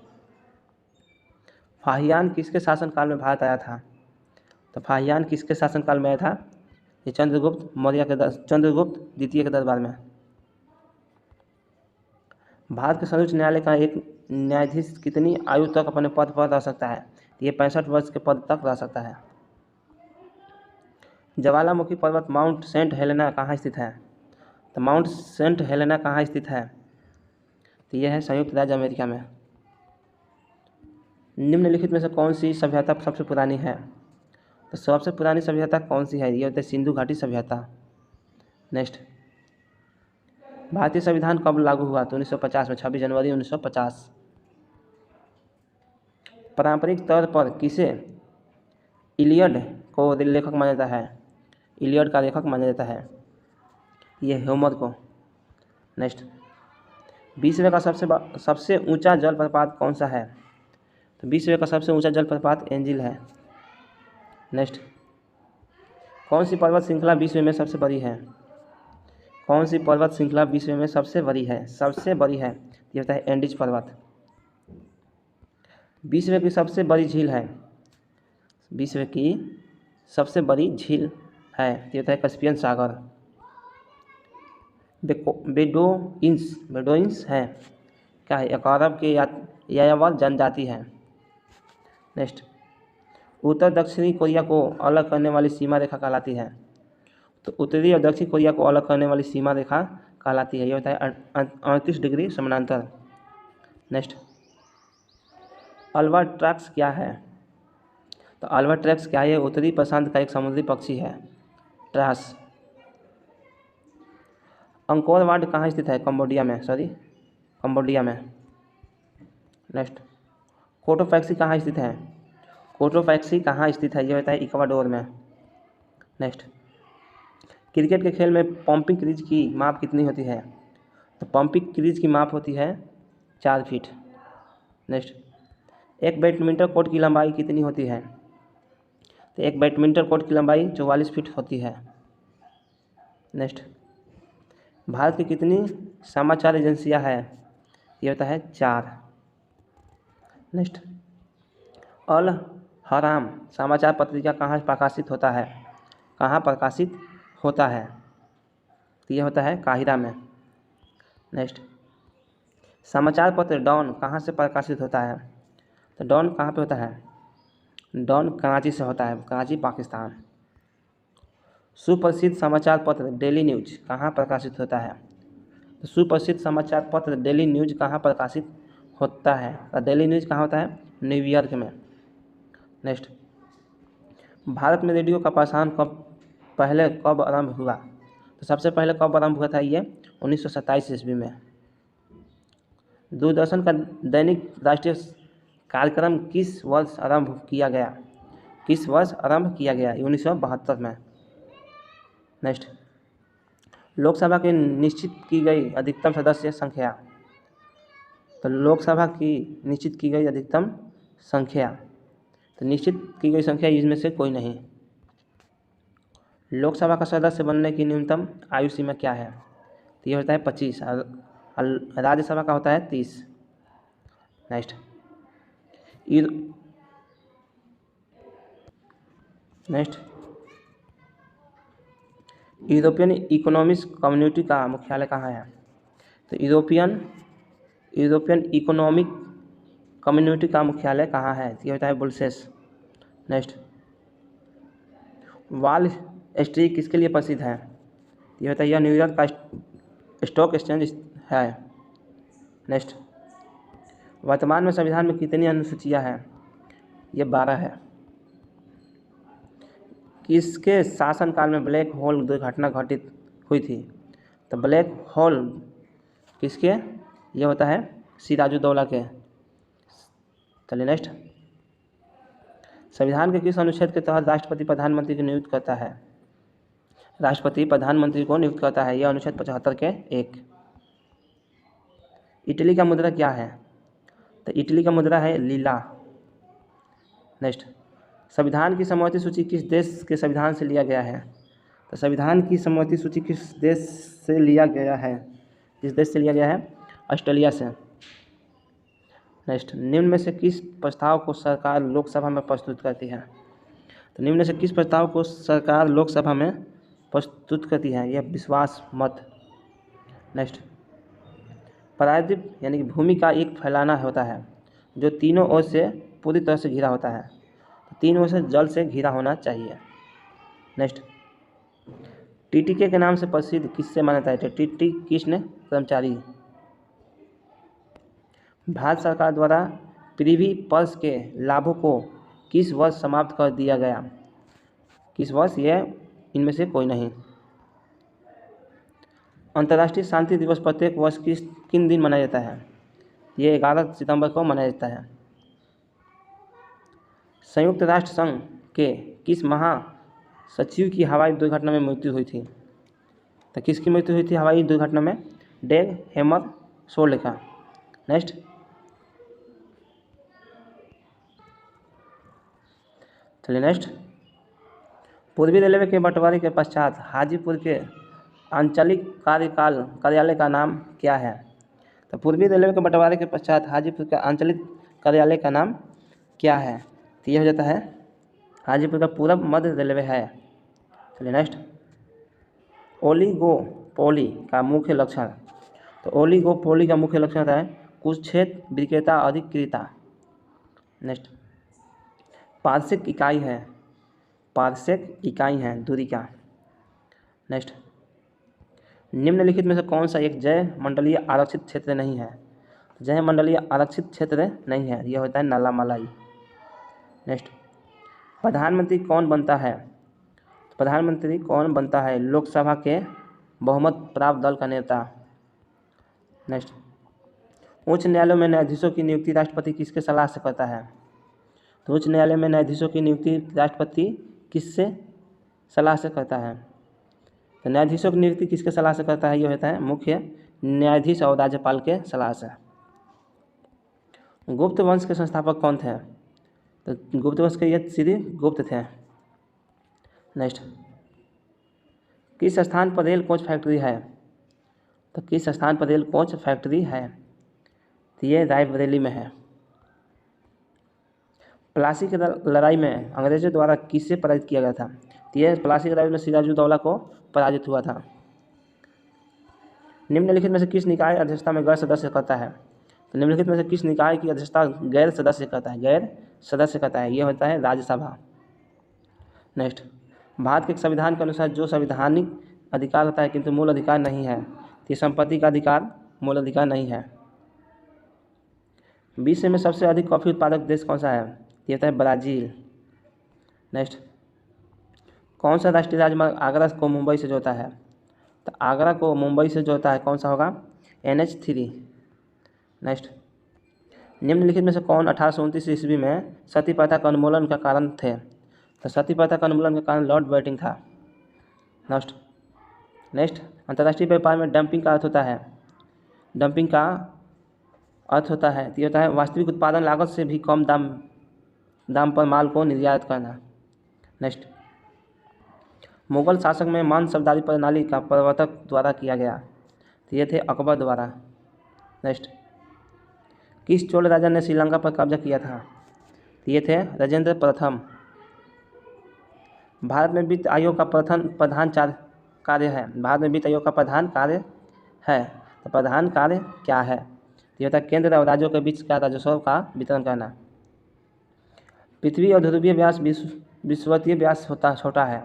फाहियान किसके शासनकाल में भारत आया था। तो फाहियान किसके शासनकाल में आया था, ये चंद्रगुप्त द्वितीय के दरबार में। भारत के सर्वोच्च न्यायालय का एक न्यायाधीश कितनी आयु तक अपने पद पर रह सकता है, ये 65 वर्ष के पद तक रह सकता है। ज्वालामुखी पर्वत माउंट सेंट हेलेना कहाँ स्थित है। तो माउंट सेंट हेलेना कहाँ स्थित है, तो यह है संयुक्त राज्य अमेरिका में। निम्नलिखित में से कौन सी सभ्यता सबसे पुरानी है। तो सबसे पुरानी सभ्यता कौन सी है, ये होता है सिंधु घाटी सभ्यता। नेक्स्ट, भारतीय संविधान कब लागू हुआ, तो 1950 में, 26 जनवरी 1950। पारंपरिक तौर पर किसे इलियड को लेखक माना जाता है? इलियड का लेखक माना जाता है ये होमर को। नेक्स्ट, विश्व का सबसे ऊंचा जलप्रपात कौन सा है? तो विश्व का सबसे ऊंचा जलप्रपात एंजिल है। नेक्स्ट, कौन सी पर्वत श्रृंखला विश्व में सबसे बड़ी है? कौन सी पर्वत श्रृंखला विश्व में सबसे बड़ी है? सबसे बड़ी है ये होता है एंडीज पर्वत। विश्व की सबसे बड़ी झील है, विश्व की सबसे बड़ी झील है ये होता है कैस्पियन सागर। बेडोइंस है क्या है? एक अरब के यायावर जनजाति है। नेक्स्ट, उत्तर दक्षिणी कोरिया को अलग करने वाली सीमा रेखा कहलाती है? तो उत्तरी और दक्षिण कोरिया को अलग करने वाली सीमा रेखा कहलाती है ये होता है 38 डिग्री समानांतर। नेक्स्ट, अल्बाट्रॉक्स क्या है? तो अल्बाट्रॉक्स क्या है? उत्तरी प्रशांत का एक समुद्री पक्षी है, ट्रास। अंकोर वाट कहाँ स्थित है? कंबोडिया में। नेक्स्ट, कोटोपैक्सी कहाँ स्थित है? कोटोपैक्सी कहाँ स्थित है? ये होता है इक्वाडोर में। नेक्स्ट, क्रिकेट के खेल में पंपिंग क्रीज की माप कितनी होती है? तो पंपिंग क्रीज की माप होती है 4 फीट। नेक्स्ट, एक बैडमिंटन कोर्ट की लंबाई कितनी होती है? तो एक बैडमिंटन कोर्ट की लंबाई 44 फीट होती है। नेक्स्ट, भारत की कितनी समाचार एजेंसियां हैं? ये होता है 4। नेक्स्ट, अल हराम समाचार पत्रिका कहाँ प्रकाशित होता है? तो ये होता है काहिरा में। नेक्स्ट, समाचार पत्र डॉन कहाँ से प्रकाशित होता है? तो डॉन कहाँ पे होता है? डॉन कराची से होता है, कराची पाकिस्तान। सुप्रसिद्ध समाचार पत्र डेली न्यूज कहाँ प्रकाशित होता है? तो सुप्रसिद्ध समाचार पत्र डेली न्यूज कहाँ प्रकाशित होता है? तो डेली न्यूज कहाँ होता है? न्यूयॉर्क में। नेक्स्ट, भारत में रेडियो का प्रसारण कब आरंभ हुआ? तो सबसे पहले कब आरंभ हुआ था? ये 1927 ईस्वी में। दूरदर्शन का दैनिक राष्ट्रीय कार्यक्रम किस वर्ष आरंभ किया गया? 1972 में। नेक्स्ट, लोकसभा की निश्चित की गई अधिकतम सदस्य संख्या? तो लोकसभा की निश्चित की गई अधिकतम संख्या, तो निश्चित की गई संख्या इसमें से कोई नहीं। लोकसभा का सदस्य बनने की न्यूनतम आयु सीमा क्या है? तो ये होता है 25 और राज्यसभा का होता है 30। नेक्स्ट, यूरोपियन इकोनॉमिक कम्युनिटी का मुख्यालय कहाँ है? तो यूरोपियन इकोनॉमिक कम्युनिटी का मुख्यालय कहाँ है? ये होता है ब्रुसेल्स। नेक्स्ट, वॉल स्ट्रीट किसके लिए प्रसिद्ध है? ये होता है यह न्यूयॉर्क का स्टॉक एक्सचेंज है। नेक्स्ट, वर्तमान में संविधान में कितनी अनुसूचियाँ हैं? ये 12 है। किसके शासनकाल में ब्लैक होल दुर्घटना घटित हुई थी? तो ब्लैक होल किसके? ये होता है सिराजुद्दौला के। चलिए नेक्स्ट, संविधान के किस अनुच्छेद के तहत राष्ट्रपति प्रधानमंत्री को नियुक्त करता है? राष्ट्रपति प्रधानमंत्री को नियुक्त करता है, यह अनुच्छेद 75 के 1। इटली का मुद्रा क्या है? तो इटली का मुद्रा है लीला। नेक्स्ट, संविधान की समवर्ती सूची किस देश के संविधान से लिया गया है? तो संविधान की समवर्ती सूची किस देश से लिया गया है? किस देश से लिया गया है? ऑस्ट्रेलिया से। नेक्स्ट, निम्न में से किस प्रस्ताव को सरकार लोकसभा में प्रस्तुत करती है? तो निम्न में से किस प्रस्ताव को सरकार लोकसभा में प्रस्तुत करती है? यह विश्वास मत। नेक्स्ट, प्रायद्वीप यानी कि भूमि का एक फैलाना होता है जो तीनों ओर से पूरी तरह से घिरा होता है, तो तीनों ओर से जल से घिरा होना चाहिए। नेक्स्ट, टीटीके के नाम से प्रसिद्ध किससे माना जाता है? टीटी कृष्ण कर्मचारी। भारत सरकार द्वारा प्रिवी पर्स के लाभों को किस वर्ष समाप्त कर दिया गया? किस वर्ष? यह इनमें से कोई नहीं। अंतर्राष्ट्रीय शांति दिवस प्रत्येक वर्ष किन दिन मनाया जाता है? ये 11 सितंबर को मनाया जाता है। संयुक्त राष्ट्र संघ के किस महासचिव की हवाई दुर्घटना में मृत्यु हुई थी? तो किसकी मृत्यु हुई थी हवाई दुर्घटना में? डेग हैमरशोल्ड का। नेक्स्ट, चलिए नेक्स्ट, पूर्वी रेलवे के बंटवारे के पश्चात हाजीपुर के आंचलिक कार्यालय का नाम क्या है? तो पूर्वी रेलवे के बंटवारे के पश्चात हाजीपुर का आंचलिक कार्यालय का नाम क्या है? तो यह हो जाता है हाजीपुर का पूरब मध्य रेलवे है। चलिए नेक्स्ट, ओलिगोपोली का मुख्य लक्षण। तो ओलिगोपोली का मुख्य लक्षण होता है कुछ क्षेत्र विक्रेता अधिकृता। नेक्स्ट, पार्षिक इकाई है दूरी का। नेक्स्ट, निम्नलिखित में से कौन सा एक जय मंडलीय आरक्षित क्षेत्र नहीं है? जय मंडलीय आरक्षित क्षेत्र नहीं है, यह होता है नालामलाई। नेक्स्ट, प्रधानमंत्री कौन बनता है? प्रधानमंत्री कौन बनता है? लोकसभा के बहुमत प्राप्त दल का नेता। नेक्स्ट, उच्च न्यायालयों में न्यायाधीशों की नियुक्ति राष्ट्रपति किसके सलाह से करता है? तो उच्च न्यायालय में न्यायाधीशों की नियुक्ति राष्ट्रपति किससे सलाह से करता है? तो न्यायाधीशों की नियुक्ति किसके सलाह से करता है? ये होता है मुख्य न्यायाधीश और राज्यपाल के सलाह से। गुप्त वंश के संस्थापक कौन थे? तो गुप्त वंश के ये श्री गुप्त थे। नेक्स्ट, किस स्थान पर रेल कोच फैक्ट्री है? तो किस स्थान पर रेल कोच फैक्ट्री है? तो ये रायबरेली में है। प्लासी की लड़ाई में अंग्रेजों द्वारा किसे पराजित किया गया था? तो यह प्लासी की लड़ाई में सिराजुद्दौला को पराजित हुआ था। निम्नलिखित में से किस निकाय अध्यक्षता में गैर सदस्य करता है? तो निम्नलिखित में से किस निकाय की अध्यक्षता गैर सदस्य करता है? यह होता है राज्यसभा। नेक्स्ट, भारत के संविधान के अनुसार जो संवैधानिक अधिकार होता है किंतु मूल अधिकार नहीं है, तो ये संपत्ति का अधिकार मूल अधिकार नहीं है। विश्व में सबसे अधिक कॉफ़ी उत्पादक देश कौन सा है? ये होता है ब्राज़ील। नेक्स्ट, कौन सा राष्ट्रीय राजमार्ग आगरा को मुंबई से जोड़ता है? तो आगरा को मुंबई से जोड़ता है कौन सा होगा? NH3। नेक्स्ट, निम्नलिखित में से कौन 1829 ईस्वी में सती प्रथा का उन्मूलन का कारण थे? तो सती प्रथा का उन्मूलन का कारण लॉर्ड बेटिंग था। नेक्स्ट, अंतर्राष्ट्रीय व्यापार में डंपिंग का अर्थ होता है? डंपिंग का अर्थ होता है तो ये होता है वास्तविक उत्पादन लागत से भी कम दाम पर माल को निर्यात करना। नेक्स्ट, मुगल शासक में मान सरदारी प्रणाली का प्रवर्तक द्वारा किया गया, तो ये थे अकबर द्वारा। नेक्स्ट, किस चोल राजा ने श्रीलंका पर कब्जा किया था? तो ये थे राजेंद्र प्रथम। भारत में वित्त आयोग का प्रधान कार्य है? भारत में वित्त आयोग का प्रधान कार्य है, तो प्रधान कार्य क्या है? तो ये होता है केंद्र और राज्यों के बीच का राजस्व का वितरण करना। पृथ्वी और ध्रुवीय व्यास विषुवतीय व्यास छोटा है,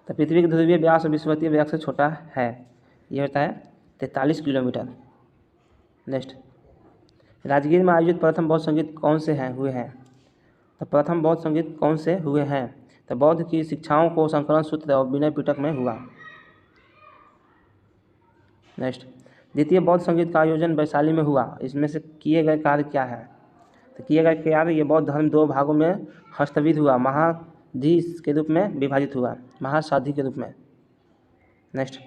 तो पृथ्वी के ध्रुवीय व्यास और विषुवतीय व्यास से छोटा है, ये होता है 43 किलोमीटर। नेक्स्ट, राजगीर में आयोजित प्रथम बौद्ध संगीत कौन से हुए हैं? तो प्रथम बौद्ध संगीत कौन से हुए हैं? तो बौद्ध की शिक्षाओं को संकलन सूत्र और विनय पिटक में हुआ। नेक्स्ट, द्वितीय बौद्ध संगीत का आयोजन वैशाली में हुआ, इसमें से किए गए कार्य क्या है? तो किए गए कार्य, ये बौद्ध धर्म 2 भागों में हस्तविध हुआ, महासाध्वी के रूप में विभाजित हुआ, महासाध्वी के रूप में। नेक्स्ट,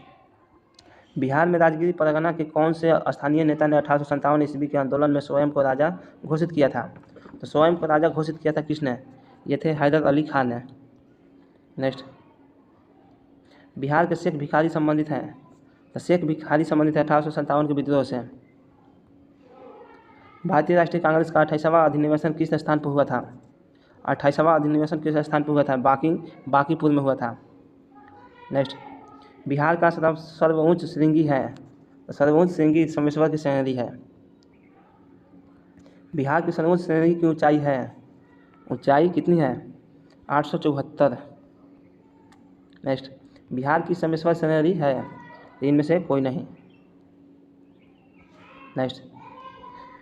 बिहार में राजगीर परगना के कौन से स्थानीय नेता ने 1857 ईस्वी के आंदोलन में स्वयं को राजा घोषित किया था? तो स्वयं को राजा घोषित किया था किसने? ये थे हैदर अली खान ने। नेक्स्ट, बिहार के शेख भिखारी संबंधित हैं, तो शेख भिखारी संबंधित है 1857 के विद्रोह से। भारतीय राष्ट्रीय कांग्रेस का 28वां अधिनिवेशन किस स्थान पर हुआ था? 28वां अधिनिवेशन किस स्थान पर हुआ था? बांकीपुर में हुआ था। नेक्स्ट, बिहार का सर्वोच्च श्रृंगी है, तो सर्वोच्च श्रृंगी सोमेश्वर की श्रेणी है। बिहार की सर्वोच्च श्रेणी की ऊंचाई कितनी है? 874। नेक्स्ट, बिहार की सोमेश्वर श्रेणी है, इनमें से कोई नहीं। नेक्स्ट,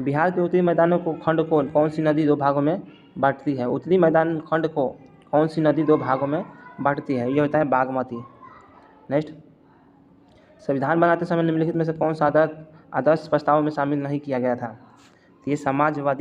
बिहार के उत्तरी मैदानों को खंड को कौन सी नदी 2 भागों में बांटती है? उत्तरी मैदान खंड को कौन सी नदी 2 भागों में बांटती है? ये होता है बागमती। नेक्स्ट, संविधान बनाते समय निम्नलिखित में से कौन सा आदर्श प्रस्ताव में शामिल नहीं किया गया था? तो ये समाजवादी